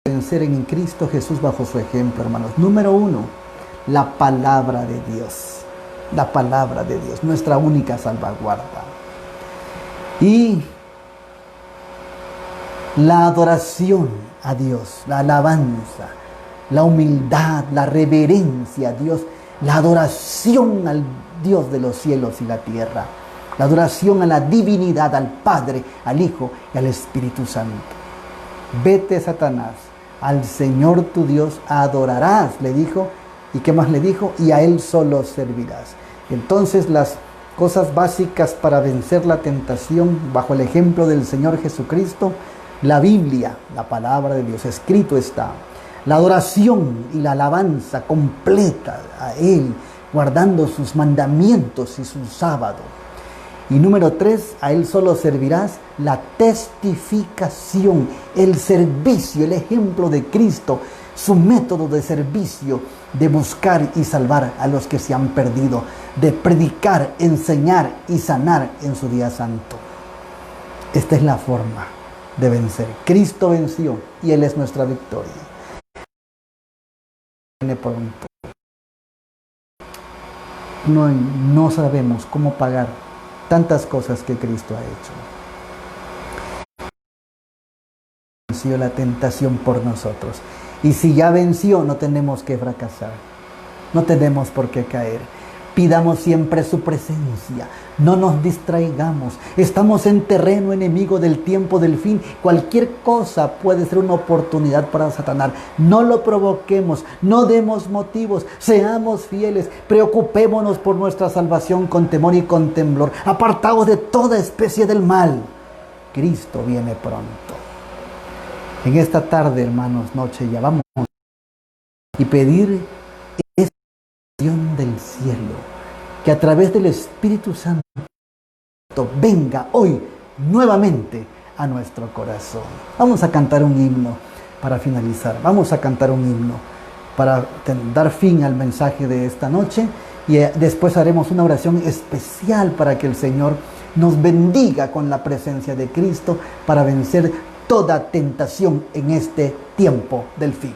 que vencer en Cristo Jesús bajo su ejemplo, hermanos. Número 1, la palabra de Dios. La palabra de Dios, nuestra única salvaguarda. Y la adoración a Dios, la alabanza, la humildad, la reverencia a Dios, la adoración al Dios de los cielos y la tierra, la adoración a la divinidad, al Padre, al Hijo y al Espíritu Santo. Vete, Satanás, al Señor tu Dios adorarás, le dijo. ¿Y qué más le dijo? Y a Él solo servirás. Entonces las cosas básicas para vencer la tentación bajo el ejemplo del Señor Jesucristo, la Biblia, la palabra de Dios, escrito está. La adoración y la alabanza completa a Él, guardando sus mandamientos y su sábado. Y número 3, a Él solo servirás la testificación, el servicio, el ejemplo de Cristo, su método de servicio, de buscar y salvar a los que se han perdido, de predicar, enseñar y sanar en su día santo. Esta es la forma de vencer. Cristo venció y Él es nuestra victoria. Viene pronto. No sabemos cómo pagar tantas cosas que Cristo ha hecho. Venció la tentación por nosotros. Y si ya venció, no tenemos que fracasar. No tenemos por qué caer. Pidamos siempre su presencia. No nos distraigamos. Estamos en terreno enemigo del tiempo del fin. Cualquier cosa puede ser una oportunidad para Satanás. No lo provoquemos. No demos motivos. Seamos fieles. Preocupémonos por nuestra salvación con temor y con temblor. Apartaos de toda especie del mal. Cristo viene pronto. En esta tarde, hermanos, noche, ya vamos y pedir esa bendición del cielo, que a través del Espíritu Santo venga hoy nuevamente a nuestro corazón. Vamos a cantar un himno para finalizar. Vamos a cantar un himno para dar fin al mensaje de esta noche y después haremos una oración especial para que el Señor nos bendiga con la presencia de Cristo para vencer toda tentación en este tiempo del fin.